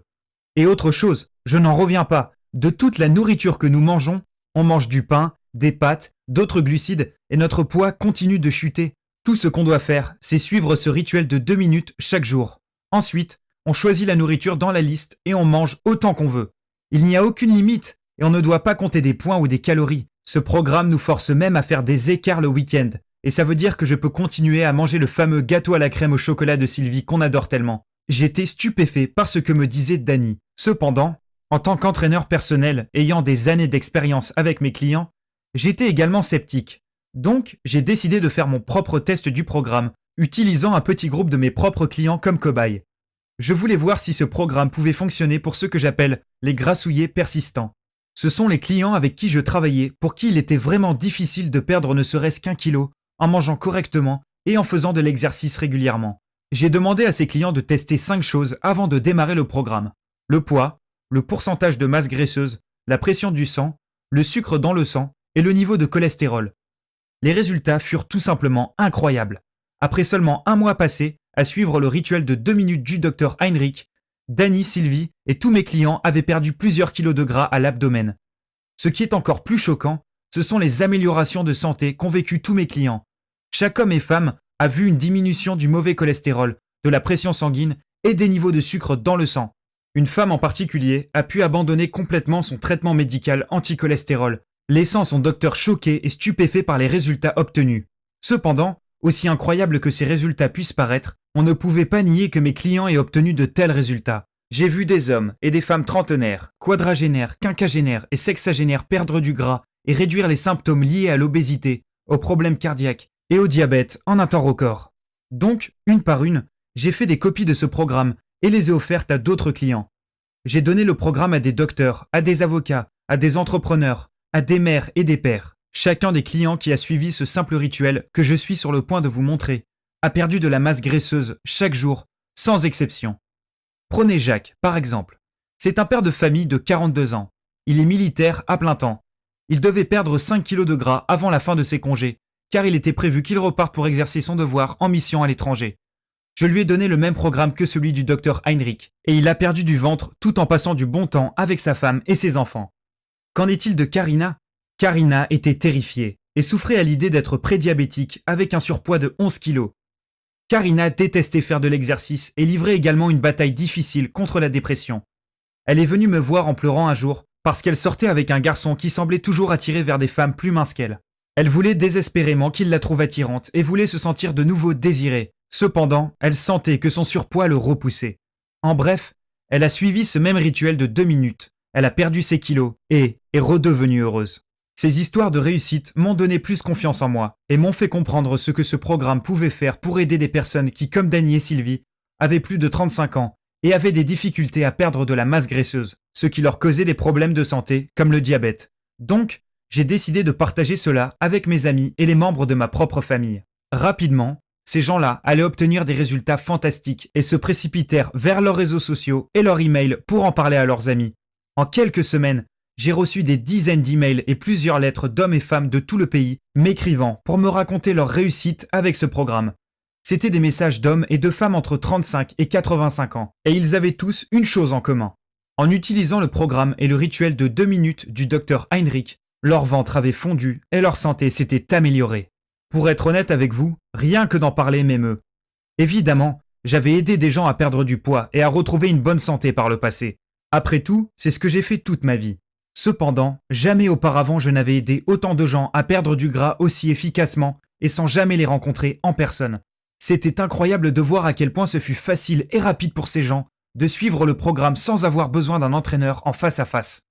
Et autre chose, je n'en reviens pas, de toute la nourriture que nous mangeons, on mange du pain, des pâtes, d'autres glucides, et notre poids continue de chuter. Tout ce qu'on doit faire, c'est suivre ce rituel de 2 minutes chaque jour. Ensuite, on choisit la nourriture dans la liste et on mange autant qu'on veut. Il n'y a aucune limite, et on ne doit pas compter des points ou des calories. Ce programme nous force même à faire des écarts le week-end. Et ça veut dire que je peux continuer à manger le fameux gâteau à la crème au chocolat de Sylvie qu'on adore tellement. J'étais stupéfait par ce que me disait Dany. Cependant, en tant qu'entraîneur personnel ayant des années d'expérience avec mes clients, j'étais également sceptique. Donc, j'ai décidé de faire mon propre test du programme, utilisant un petit groupe de mes propres clients comme cobaye. Je voulais voir si ce programme pouvait fonctionner pour ceux que j'appelle les grassouillés persistants. Ce sont les clients avec qui je travaillais pour qui il était vraiment difficile de perdre ne serait-ce qu'1 kilo en mangeant correctement et en faisant de l'exercice régulièrement. J'ai demandé à ces clients de tester 5 choses avant de démarrer le programme. Le poids, le pourcentage de masse graisseuse, la pression du sang, le sucre dans le sang et le niveau de cholestérol. Les résultats furent tout simplement incroyables. Après seulement 1 mois passé à suivre le rituel de 2 minutes du Dr Heinrich, Dany, Sylvie et tous mes clients avaient perdu plusieurs kilos de gras à l'abdomen. Ce qui est encore plus choquant, ce sont les améliorations de santé qu'ont vécu tous mes clients. Chaque homme et femme a vu une diminution du mauvais cholestérol, de la pression sanguine et des niveaux de sucre dans le sang. Une femme en particulier a pu abandonner complètement son traitement médical anti-cholestérol, laissant son docteur choqué et stupéfait par les résultats obtenus. Cependant, aussi incroyable que ces résultats puissent paraître, on ne pouvait pas nier que mes clients aient obtenu de tels résultats. J'ai vu des hommes et des femmes trentenaires, quadragénaires, quinquagénaires et sexagénaires perdre du gras et réduire les symptômes liés à l'obésité, aux problèmes cardiaques et au diabète en un temps record. Donc, une par une, j'ai fait des copies de ce programme et les ai offertes à d'autres clients. J'ai donné le programme à des docteurs, à des avocats, à des entrepreneurs, à des mères et des pères. Chacun des clients qui a suivi ce simple rituel que je suis sur le point de vous montrer a perdu de la masse graisseuse chaque jour, sans exception. Prenez Jacques, par exemple. C'est un père de famille de 42 ans. Il est militaire à plein temps. Il devait perdre 5 kilos de gras avant la fin de ses congés, car il était prévu qu'il reparte pour exercer son devoir en mission à l'étranger. Je lui ai donné le même programme que celui du Dr Heinrich, et il a perdu du ventre tout en passant du bon temps avec sa femme et ses enfants. Qu'en est-il de Karina ? Karina était terrifiée et souffrait à l'idée d'être prédiabétique avec un surpoids de 11 kilos. Karina détestait faire de l'exercice et livrait également une bataille difficile contre la dépression. Elle est venue me voir en pleurant un jour parce qu'elle sortait avec un garçon qui semblait toujours attiré vers des femmes plus minces qu'elle. Elle voulait désespérément qu'il la trouve attirante et voulait se sentir de nouveau désirée. Cependant, elle sentait que son surpoids le repoussait. En bref, elle a suivi ce même rituel de 2 minutes. Elle a perdu ses kilos et est redevenue heureuse. Ces histoires de réussite m'ont donné plus confiance en moi et m'ont fait comprendre ce que ce programme pouvait faire pour aider des personnes qui, comme Dany et Sylvie, avaient plus de 35 ans et avaient des difficultés à perdre de la masse graisseuse, ce qui leur causait des problèmes de santé comme le diabète. Donc, j'ai décidé de partager cela avec mes amis et les membres de ma propre famille. Rapidement, ces gens-là allaient obtenir des résultats fantastiques et se précipitèrent vers leurs réseaux sociaux et leurs emails pour en parler à leurs amis. En quelques semaines, j'ai reçu des dizaines d'emails et plusieurs lettres d'hommes et femmes de tout le pays m'écrivant pour me raconter leur réussite avec ce programme. C'étaient des messages d'hommes et de femmes entre 35 et 85 ans, et ils avaient tous une chose en commun. En utilisant le programme et le rituel de 2 minutes du Dr Heinrich, leur ventre avait fondu et leur santé s'était améliorée. Pour être honnête avec vous, rien que d'en parler m'émeut. Évidemment, j'avais aidé des gens à perdre du poids et à retrouver une bonne santé par le passé. Après tout, c'est ce que j'ai fait toute ma vie. Cependant, jamais auparavant je n'avais aidé autant de gens à perdre du gras aussi efficacement et sans jamais les rencontrer en personne. C'était incroyable de voir à quel point ce fut facile et rapide pour ces gens de suivre le programme sans avoir besoin d'un entraîneur en face à face.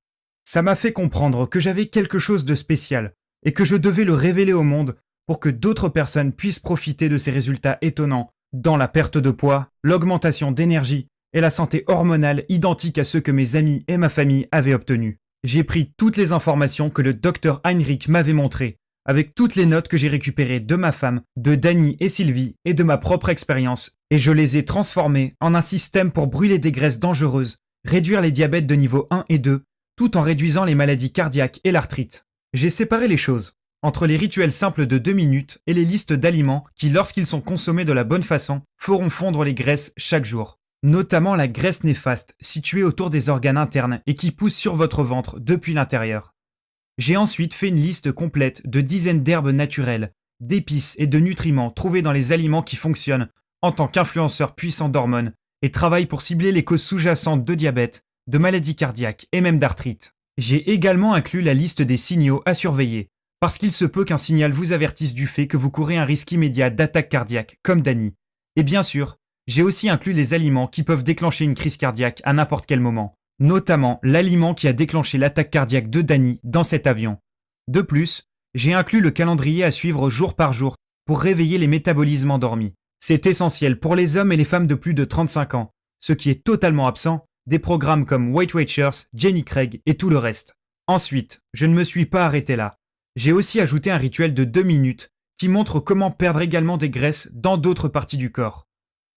Ça m'a fait comprendre que j'avais quelque chose de spécial et que je devais le révéler au monde pour que d'autres personnes puissent profiter de ces résultats étonnants dans la perte de poids, l'augmentation d'énergie et la santé hormonale identique à ceux que mes amis et ma famille avaient obtenus. J'ai pris toutes les informations que le Dr Heinrich m'avait montrées, avec toutes les notes que j'ai récupérées de ma femme, de Dany et Sylvie et de ma propre expérience, et je les ai transformées en un système pour brûler des graisses dangereuses, réduire les diabètes de niveau 1 et 2, tout en réduisant les maladies cardiaques et l'arthrite. J'ai séparé les choses entre les rituels simples de 2 minutes et les listes d'aliments qui, lorsqu'ils sont consommés de la bonne façon, feront fondre les graisses chaque jour. Notamment la graisse néfaste située autour des organes internes et qui pousse sur votre ventre depuis l'intérieur. J'ai ensuite fait une liste complète de dizaines d'herbes naturelles, d'épices et de nutriments trouvés dans les aliments qui fonctionnent en tant qu'influenceurs puissants d'hormones et travaillent pour cibler les causes sous-jacentes de diabète, de maladies cardiaques et même d'arthrite. J'ai également inclus la liste des signaux à surveiller, parce qu'il se peut qu'un signal vous avertisse du fait que vous courez un risque immédiat d'attaque cardiaque, comme Dany. Et bien sûr, j'ai aussi inclus les aliments qui peuvent déclencher une crise cardiaque à n'importe quel moment, notamment l'aliment qui a déclenché l'attaque cardiaque de Dany dans cet avion. De plus, j'ai inclus le calendrier à suivre jour par jour pour réveiller les métabolismes endormis. C'est essentiel pour les hommes et les femmes de plus de 35 ans, ce qui est totalement absent des programmes comme Weight Watchers, Jenny Craig et tout le reste. Ensuite, je ne me suis pas arrêté là. J'ai aussi ajouté un rituel de 2 minutes qui montre comment perdre également des graisses dans d'autres parties du corps.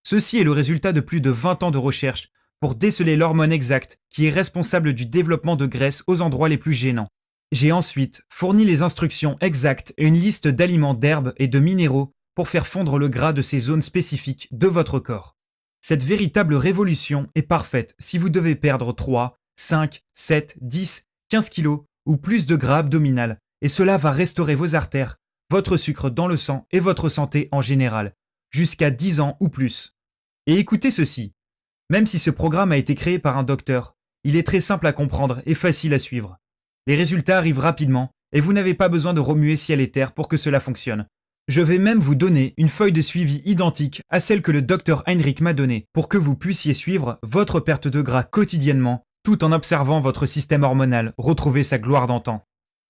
Ceci est le résultat de plus de 20 ans de recherche pour déceler l'hormone exacte qui est responsable du développement de graisse aux endroits les plus gênants. J'ai ensuite fourni les instructions exactes et une liste d'aliments, d'herbes et de minéraux pour faire fondre le gras de ces zones spécifiques de votre corps. Cette véritable révolution est parfaite si vous devez perdre 3, 5, 7, 10, 15 kilos ou plus de gras abdominal, et cela va restaurer vos artères, votre sucre dans le sang et votre santé en général, jusqu'à 10 ans ou plus. Et écoutez ceci, même si ce programme a été créé par un docteur, il est très simple à comprendre et facile à suivre. Les résultats arrivent rapidement et vous n'avez pas besoin de remuer ciel et terre pour que cela fonctionne. Je vais même vous donner une feuille de suivi identique à celle que le docteur Heinrich m'a donnée pour que vous puissiez suivre votre perte de gras quotidiennement tout en observant votre système hormonal retrouver sa gloire d'antan.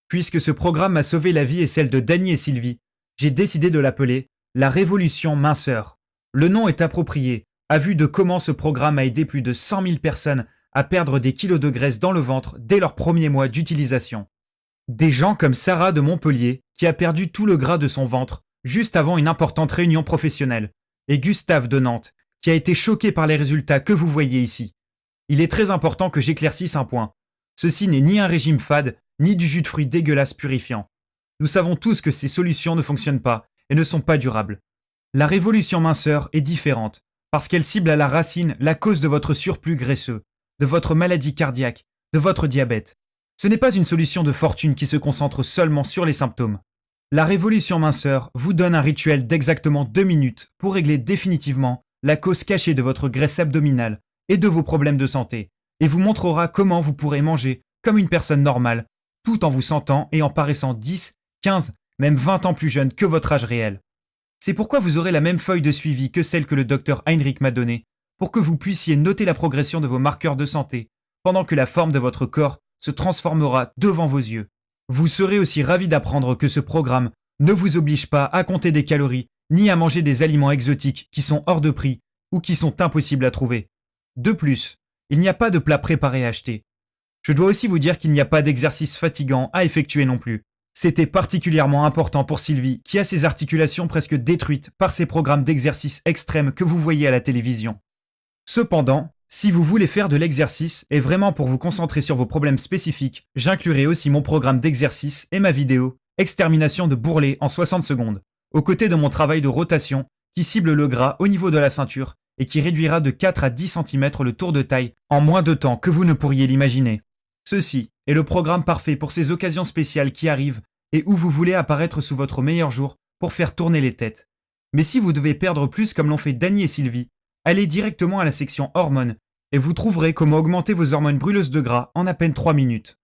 Puisque ce programme m'a sauvé la vie et celle de Dany et Sylvie, j'ai décidé de l'appeler la Révolution Minceur. Le nom est approprié, à vue de comment ce programme a aidé plus de 100 000 personnes à perdre des kilos de graisse dans le ventre dès leur premier mois d'utilisation. Des gens comme Sarah de Montpellier, qui a perdu tout le gras de son ventre juste avant une importante réunion professionnelle, et Gustave de Nantes, qui a été choqué par les résultats que vous voyez ici. Il est très important que j'éclaircisse un point. Ceci n'est ni un régime fade, ni du jus de fruits dégueulasse purifiant. Nous savons tous que ces solutions ne fonctionnent pas et ne sont pas durables. La révolution minceur est différente, parce qu'elle cible à la racine la cause de votre surplus graisseux, de votre maladie cardiaque, de votre diabète. Ce n'est pas une solution de fortune qui se concentre seulement sur les symptômes. La révolution minceur vous donne un rituel d'exactement 2 minutes pour régler définitivement la cause cachée de votre graisse abdominale et de vos problèmes de santé, et vous montrera comment vous pourrez manger comme une personne normale, tout en vous sentant et en paraissant 10, 15, même 20 ans plus jeune que votre âge réel. C'est pourquoi vous aurez la même feuille de suivi que celle que le docteur Heinrich m'a donnée, pour que vous puissiez noter la progression de vos marqueurs de santé, pendant que la forme de votre corps se transformera devant vos yeux. Vous serez aussi ravi d'apprendre que ce programme ne vous oblige pas à compter des calories, ni à manger des aliments exotiques qui sont hors de prix ou qui sont impossibles à trouver. De plus, il n'y a pas de plat préparé à acheter. Je dois aussi vous dire qu'il n'y a pas d'exercice fatigant à effectuer non plus. C'était particulièrement important pour Sylvie, qui a ses articulations presque détruites par ces programmes d'exercice extrêmes que vous voyez à la télévision. Cependant, si vous voulez faire de l'exercice et vraiment pour vous concentrer sur vos problèmes spécifiques, j'inclurai aussi mon programme d'exercice et ma vidéo « Extermination de bourrelets en 60 secondes », aux côtés de mon travail de rotation qui cible le gras au niveau de la ceinture et qui réduira de 4 à 10 cm le tour de taille en moins de temps que vous ne pourriez l'imaginer. Ceci est le programme parfait pour ces occasions spéciales qui arrivent et où vous voulez apparaître sous votre meilleur jour pour faire tourner les têtes. Mais si vous devez perdre plus comme l'ont fait Dany et Sylvie, allez directement à la section hormones et vous trouverez comment augmenter vos hormones brûleuses de gras en à peine 3 minutes.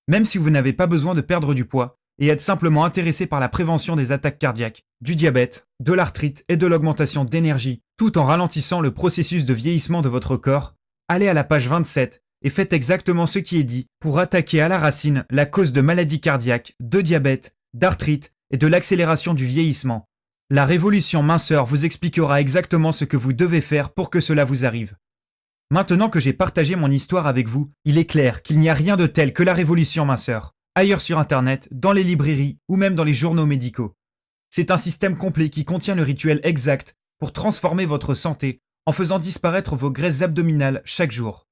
Même si vous n'avez pas besoin de perdre du poids et êtes simplement intéressé par la prévention des attaques cardiaques, du diabète, de l'arthrite et de l'augmentation d'énergie, tout en ralentissant le processus de vieillissement de votre corps, allez à la page 27 et faites exactement ce qui est dit pour attaquer à la racine la cause de maladies cardiaques, de diabète, d'arthrite et de l'accélération du vieillissement. La révolution minceur vous expliquera exactement ce que vous devez faire pour que cela vous arrive. Maintenant que j'ai partagé mon histoire avec vous, il est clair qu'il n'y a rien de tel que la révolution minceur, ailleurs sur Internet, dans les librairies ou même dans les journaux médicaux. C'est un système complet qui contient le rituel exact pour transformer votre santé en faisant disparaître vos graisses abdominales chaque jour.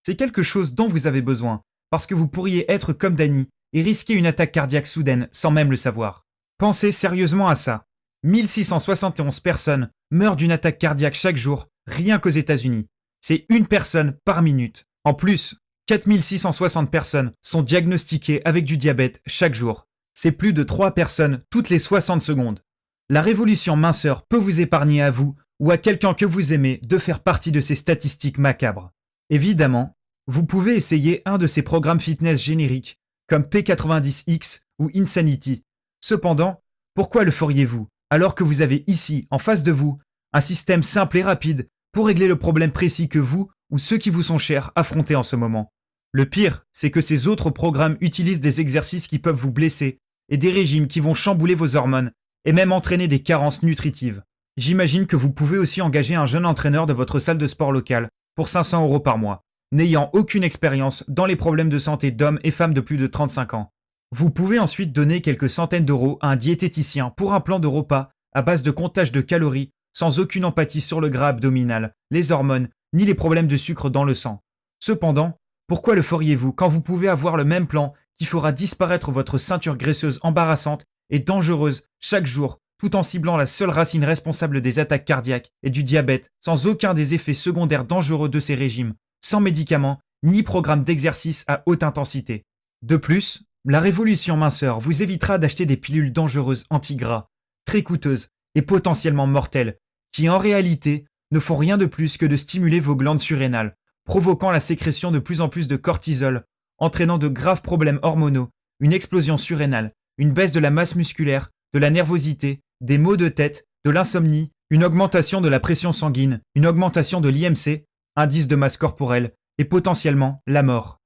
C'est quelque chose dont vous avez besoin, parce que vous pourriez être comme Dany et risquer une attaque cardiaque soudaine sans même le savoir. Pensez sérieusement à ça. 1671 personnes meurent d'une attaque cardiaque chaque jour, rien qu'aux États-Unis. C'est une personne par minute. En plus, 4660 personnes sont diagnostiquées avec du diabète chaque jour. C'est plus de 3 personnes toutes les 60 secondes. La révolution minceur peut vous épargner à vous ou à quelqu'un que vous aimez de faire partie de ces statistiques macabres. Évidemment, vous pouvez essayer un de ces programmes fitness génériques comme P90X ou Insanity. Cependant, pourquoi le feriez-vous alors que vous avez ici, en face de vous, un système simple et rapide pour régler le problème précis que vous ou ceux qui vous sont chers affrontez en ce moment? Le pire, c'est que ces autres programmes utilisent des exercices qui peuvent vous blesser et des régimes qui vont chambouler vos hormones et même entraîner des carences nutritives. J'imagine que vous pouvez aussi engager un jeune entraîneur de votre salle de sport locale pour 500 € par mois, n'ayant aucune expérience dans les problèmes de santé d'hommes et femmes de plus de 35 ans. Vous pouvez ensuite donner quelques centaines d'euros à un diététicien pour un plan de repas à base de comptage de calories sans aucune empathie sur le gras abdominal, les hormones, ni les problèmes de sucre dans le sang. Cependant, pourquoi le feriez-vous quand vous pouvez avoir le même plan qui fera disparaître votre ceinture graisseuse embarrassante et dangereuse chaque jour, tout en ciblant la seule racine responsable des attaques cardiaques et du diabète, sans aucun des effets secondaires dangereux de ces régimes, sans médicaments ni programme d'exercice à haute intensité. De plus, la révolution minceur vous évitera d'acheter des pilules dangereuses anti-gras, très coûteuses et potentiellement mortelles, qui en réalité ne font rien de plus que de stimuler vos glandes surrénales, provoquant la sécrétion de plus en plus de cortisol, entraînant de graves problèmes hormonaux, une explosion surrénale, une baisse de la masse musculaire, de la nervosité, des maux de tête, de l'insomnie, une augmentation de la pression sanguine, une augmentation de l'IMC, indice de masse corporelle, et potentiellement la mort.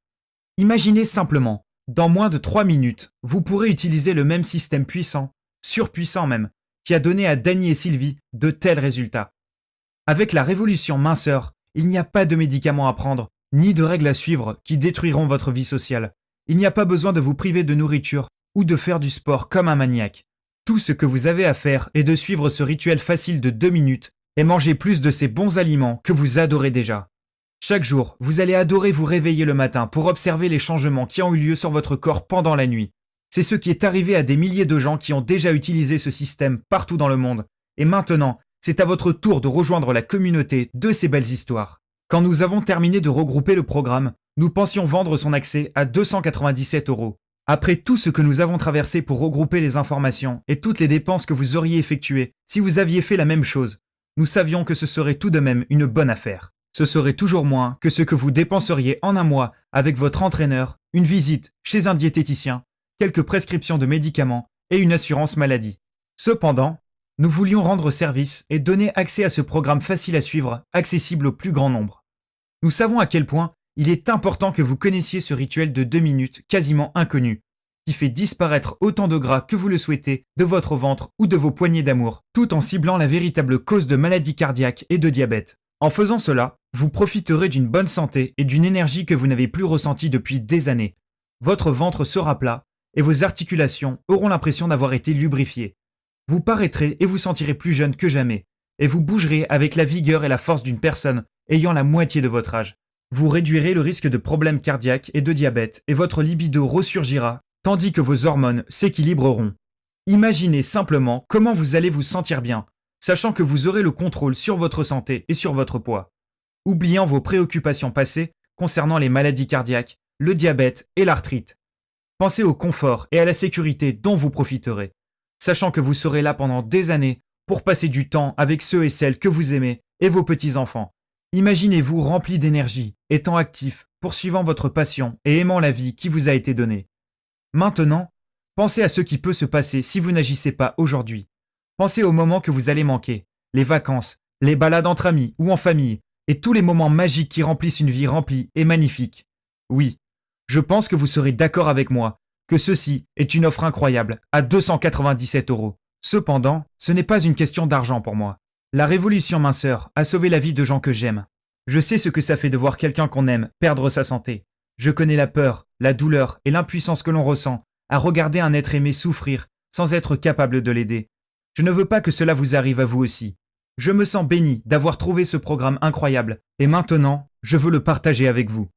Imaginez simplement, dans moins de 3 minutes, vous pourrez utiliser le même système puissant, surpuissant même, qui a donné à Danny et Sylvie de tels résultats. Avec la révolution minceur, il n'y a pas de médicaments à prendre, ni de règles à suivre qui détruiront votre vie sociale. Il n'y a pas besoin de vous priver de nourriture ou de faire du sport comme un maniaque. Tout ce que vous avez à faire est de suivre ce rituel facile de 2 minutes et manger plus de ces bons aliments que vous adorez déjà. Chaque jour, vous allez adorer vous réveiller le matin pour observer les changements qui ont eu lieu sur votre corps pendant la nuit. C'est ce qui est arrivé à des milliers de gens qui ont déjà utilisé ce système partout dans le monde. Et maintenant, c'est à votre tour de rejoindre la communauté de ces belles histoires. Quand nous avons terminé de regrouper le programme, nous pensions vendre son accès à 297 €. Après tout ce que nous avons traversé pour regrouper les informations et toutes les dépenses que vous auriez effectuées, si vous aviez fait la même chose, nous savions que ce serait tout de même une bonne affaire. Ce serait toujours moins que ce que vous dépenseriez en un mois avec votre entraîneur, une visite chez un diététicien, quelques prescriptions de médicaments et une assurance maladie. Cependant, nous voulions rendre service et donner accès à ce programme facile à suivre, accessible au plus grand nombre. Nous savons à quel point il est important que vous connaissiez ce rituel de 2 minutes quasiment inconnu, qui fait disparaître autant de gras que vous le souhaitez de votre ventre ou de vos poignées d'amour, tout en ciblant la véritable cause de maladies cardiaques et de diabète. En faisant cela, vous profiterez d'une bonne santé et d'une énergie que vous n'avez plus ressentie depuis des années. Votre ventre sera plat et vos articulations auront l'impression d'avoir été lubrifiées. Vous paraîtrez et vous sentirez plus jeune que jamais, et vous bougerez avec la vigueur et la force d'une personne ayant la moitié de votre âge. Vous réduirez le risque de problèmes cardiaques et de diabète, et votre libido ressurgira, tandis que vos hormones s'équilibreront. Imaginez simplement comment vous allez vous sentir bien, sachant que vous aurez le contrôle sur votre santé et sur votre poids. Oubliant vos préoccupations passées concernant les maladies cardiaques, le diabète et l'arthrite. Pensez au confort et à la sécurité dont vous profiterez, sachant que vous serez là pendant des années pour passer du temps avec ceux et celles que vous aimez et vos petits-enfants. Imaginez-vous rempli d'énergie, étant actif, poursuivant votre passion et aimant la vie qui vous a été donnée. Maintenant, pensez à ce qui peut se passer si vous n'agissez pas aujourd'hui. Pensez aux moments que vous allez manquer, les vacances, les balades entre amis ou en famille, et tous les moments magiques qui remplissent une vie remplie et magnifique. Oui, je pense que vous serez d'accord avec moi que ceci est une offre incroyable à 297 €. Cependant, ce n'est pas une question d'argent pour moi. La révolution minceur a sauvé la vie de gens que j'aime. Je sais ce que ça fait de voir quelqu'un qu'on aime perdre sa santé. Je connais la peur, la douleur et l'impuissance que l'on ressent à regarder un être aimé souffrir sans être capable de l'aider. Je ne veux pas que cela vous arrive à vous aussi. Je me sens béni d'avoir trouvé ce programme incroyable et maintenant, je veux le partager avec vous.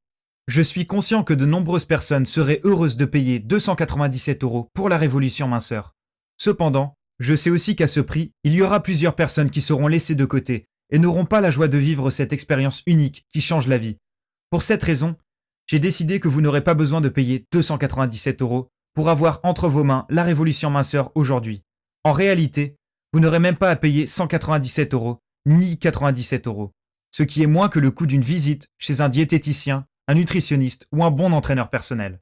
Je suis conscient que de nombreuses personnes seraient heureuses de payer 297 € pour la révolution minceur. Cependant, je sais aussi qu'à ce prix, il y aura plusieurs personnes qui seront laissées de côté et n'auront pas la joie de vivre cette expérience unique qui change la vie. Pour cette raison, j'ai décidé que vous n'aurez pas besoin de payer 297 € pour avoir entre vos mains la révolution minceur aujourd'hui. En réalité, vous n'aurez même pas à payer 197 € ni 97 €, ce qui est moins que le coût d'une visite chez un diététicien, un nutritionniste ou un bon entraîneur personnel.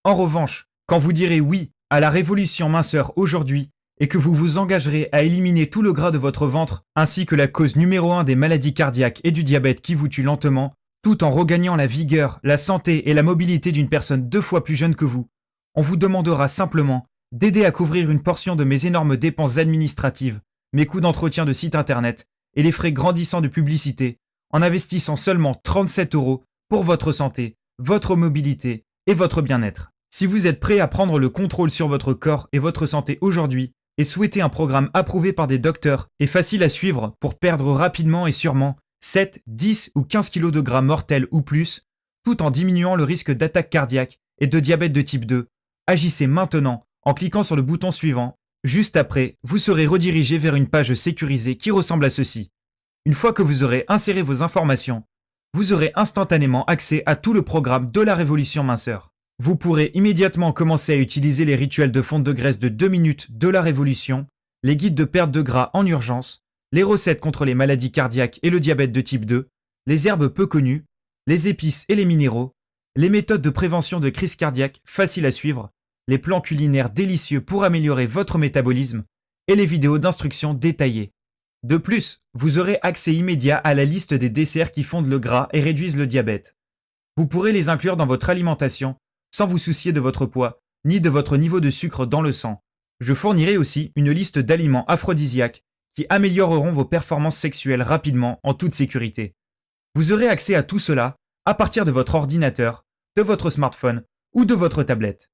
En revanche, quand vous direz oui à la révolution minceur aujourd'hui et que vous vous engagerez à éliminer tout le gras de votre ventre ainsi que la cause numéro 1 des maladies cardiaques et du diabète qui vous tue lentement, tout en regagnant la vigueur, la santé et la mobilité d'une personne 2 fois plus jeune que vous, on vous demandera simplement d'aider à couvrir une portion de mes énormes dépenses administratives, mes coûts d'entretien de site internet et les frais grandissants de publicité en investissant seulement 37 € pour votre santé, votre mobilité et votre bien-être. Si vous êtes prêt à prendre le contrôle sur votre corps et votre santé aujourd'hui et souhaitez un programme approuvé par des docteurs et facile à suivre pour perdre rapidement et sûrement 7, 10 ou 15 kg de gras mortels ou plus, tout en diminuant le risque d'attaque cardiaque et de diabète de type 2, agissez maintenant en cliquant sur le bouton suivant. Juste après, vous serez redirigé vers une page sécurisée qui ressemble à ceci. Une fois que vous aurez inséré vos informations, vous aurez instantanément accès à tout le programme de la révolution minceur. Vous pourrez immédiatement commencer à utiliser les rituels de fonte de graisse de 2 minutes de la révolution, les guides de perte de gras en urgence, les recettes contre les maladies cardiaques et le diabète de type 2, les herbes peu connues, les épices et les minéraux, les méthodes de prévention de crise cardiaque faciles à suivre, les plans culinaires délicieux pour améliorer votre métabolisme et les vidéos d'instructions détaillées. De plus, vous aurez accès immédiat à la liste des desserts qui fondent le gras et réduisent le diabète. Vous pourrez les inclure dans votre alimentation sans vous soucier de votre poids ni de votre niveau de sucre dans le sang. Je fournirai aussi une liste d'aliments aphrodisiaques qui amélioreront vos performances sexuelles rapidement en toute sécurité. Vous aurez accès à tout cela à partir de votre ordinateur, de votre smartphone ou de votre tablette.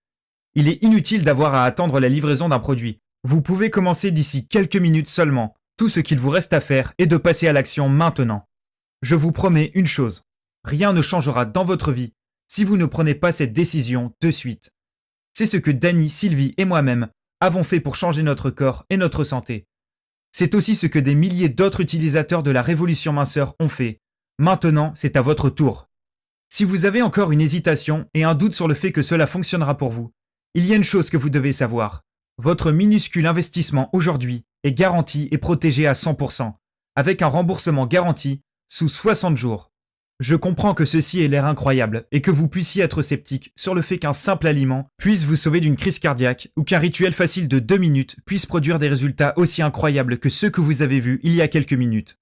Il est inutile d'avoir à attendre la livraison d'un produit. Vous pouvez commencer d'ici quelques minutes seulement. Tout ce qu'il vous reste à faire est de passer à l'action maintenant. Je vous promets une chose, rien ne changera dans votre vie si vous ne prenez pas cette décision de suite. C'est ce que Dany, Sylvie et moi-même avons fait pour changer notre corps et notre santé. C'est aussi ce que des milliers d'autres utilisateurs de la révolution minceur ont fait. Maintenant, c'est à votre tour. Si vous avez encore une hésitation et un doute sur le fait que cela fonctionnera pour vous, il y a une chose que vous devez savoir. Votre minuscule investissement aujourd'hui est garanti et protégé à 100%, avec un remboursement garanti sous 60 jours. Je comprends que ceci ait l'air incroyable et que vous puissiez être sceptique sur le fait qu'un simple aliment puisse vous sauver d'une crise cardiaque ou qu'un rituel facile de 2 minutes puisse produire des résultats aussi incroyables que ceux que vous avez vus il y a quelques minutes.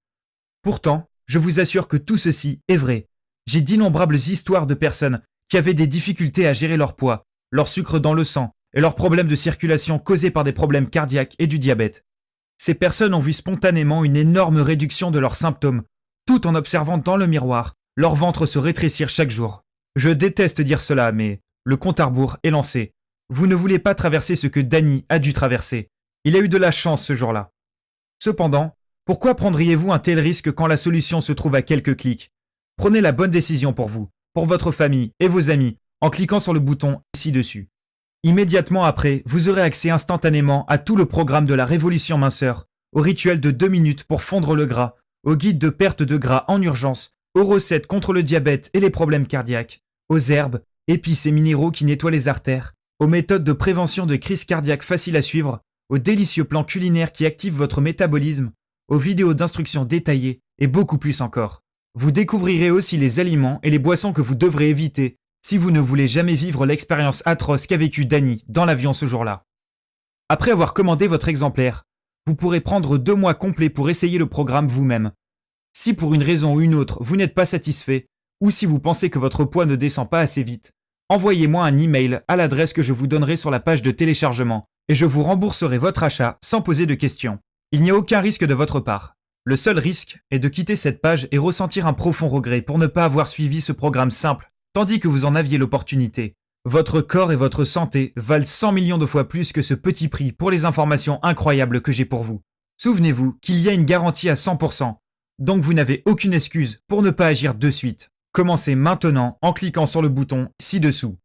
Pourtant, je vous assure que tout ceci est vrai. J'ai d'innombrables histoires de personnes qui avaient des difficultés à gérer leur poids, leur sucre dans le sang et leurs problèmes de circulation causés par des problèmes cardiaques et du diabète. Ces personnes ont vu spontanément une énorme réduction de leurs symptômes, tout en observant dans le miroir leur ventre se rétrécir chaque jour. Je déteste dire cela, mais le compte à rebours est lancé. Vous ne voulez pas traverser ce que Dany a dû traverser. Il a eu de la chance ce jour-là. Supendant, pourquoi prendriez-vous un tel risque quand la solution se trouve à quelques clics? Prenez la bonne décision pour vous, pour votre famille et vos amis, en cliquant sur le bouton ci-dessus. Immédiatement après, vous aurez accès instantanément à tout le programme de la révolution minceur, au rituel de 2 minutes pour fondre le gras, au guide de perte de gras en urgence, aux recettes contre le diabète et les problèmes cardiaques, aux herbes, épices et minéraux qui nettoient les artères, aux méthodes de prévention de crise cardiaque faciles à suivre, aux délicieux plans culinaires qui activent votre métabolisme, aux vidéos d'instructions détaillées et beaucoup plus encore. Vous découvrirez aussi les aliments et les boissons que vous devrez éviter si vous ne voulez jamais vivre l'expérience atroce qu'a vécue Dany dans l'avion ce jour-là. Après avoir commandé votre exemplaire, vous pourrez prendre 2 mois complets pour essayer le programme vous-même. Si pour une raison ou une autre vous n'êtes pas satisfait, ou si vous pensez que votre poids ne descend pas assez vite, envoyez-moi un email à l'adresse que je vous donnerai sur la page de téléchargement et je vous rembourserai votre achat sans poser de questions. Il n'y a aucun risque de votre part. Le seul risque est de quitter cette page et ressentir un profond regret pour ne pas avoir suivi ce programme simple, tandis que vous en aviez l'opportunité. Votre corps et votre santé valent 100 millions de fois plus que ce petit prix pour les informations incroyables que j'ai pour vous. Souvenez-vous qu'il y a une garantie à 100%, donc vous n'avez aucune excuse pour ne pas agir de suite. Commencez maintenant en cliquant sur le bouton ci-dessous.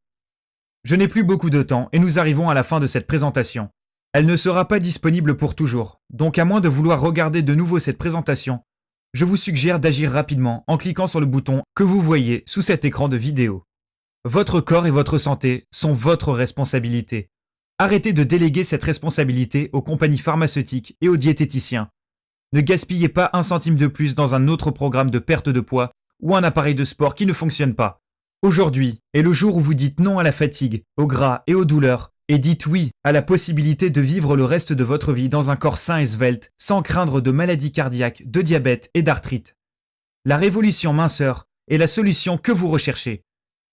Je n'ai plus beaucoup de temps et nous arrivons à la fin de cette présentation. Elle ne sera pas disponible pour toujours, donc à moins de vouloir regarder de nouveau cette présentation, je vous suggère d'agir rapidement en cliquant sur le bouton que vous voyez sous cet écran de vidéo. Votre corps et votre santé sont votre responsabilité. Arrêtez de déléguer cette responsabilité aux compagnies pharmaceutiques et aux diététiciens. Ne gaspillez pas un centime de plus dans un autre programme de perte de poids ou un appareil de sport qui ne fonctionne pas. Aujourd'hui est le jour où vous dites non à la fatigue, au gras et aux douleurs, et dites oui à la possibilité de vivre le reste de votre vie dans un corps sain et svelte, sans craindre de maladies cardiaques, de diabète et d'arthrite. La révolution minceur est la solution que vous recherchez.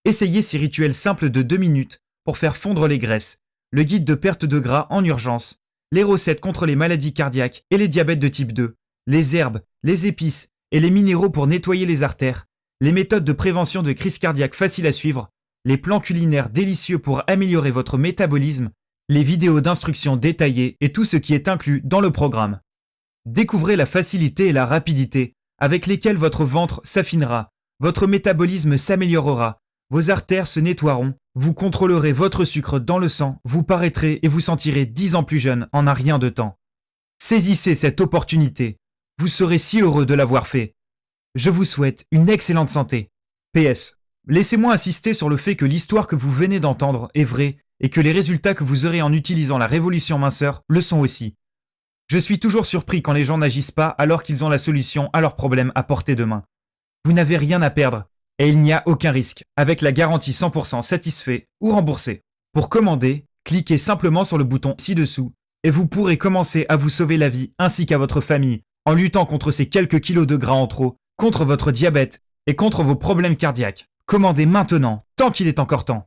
Essayez ces rituels simples de 2 minutes pour faire fondre les graisses, le guide de perte de gras en urgence, les recettes contre les maladies cardiaques et les diabètes de type 2, les herbes, les épices et les minéraux pour nettoyer les artères, les méthodes de prévention de crise cardiaque faciles à suivre, les plans culinaires délicieux pour améliorer votre métabolisme, les vidéos d'instructions détaillées et tout ce qui est inclus dans le programme. Découvrez la facilité et la rapidité avec lesquelles votre ventre s'affinera, votre métabolisme s'améliorera, vos artères se nettoieront, vous contrôlerez votre sucre dans le sang, vous paraîtrez et vous sentirez 10 ans plus jeune en un rien de temps. Saisissez cette opportunité. Vous serez si heureux de l'avoir fait. Je vous souhaite une excellente santé. PS. Laissez-moi insister sur le fait que l'histoire que vous venez d'entendre est vraie et que les résultats que vous aurez en utilisant la révolution minceur le sont aussi. Je suis toujours surpris quand les gens n'agissent pas alors qu'ils ont la solution à leurs problèmes à portée de main. Vous n'avez rien à perdre et il n'y a aucun risque avec la garantie 100% satisfait ou remboursé. Pour commander, cliquez simplement sur le bouton ci-dessous et vous pourrez commencer à vous sauver la vie ainsi qu'à votre famille en luttant contre ces quelques kilos de gras en trop, contre votre diabète et contre vos problèmes cardiaques. Commandez maintenant, tant qu'il est encore temps.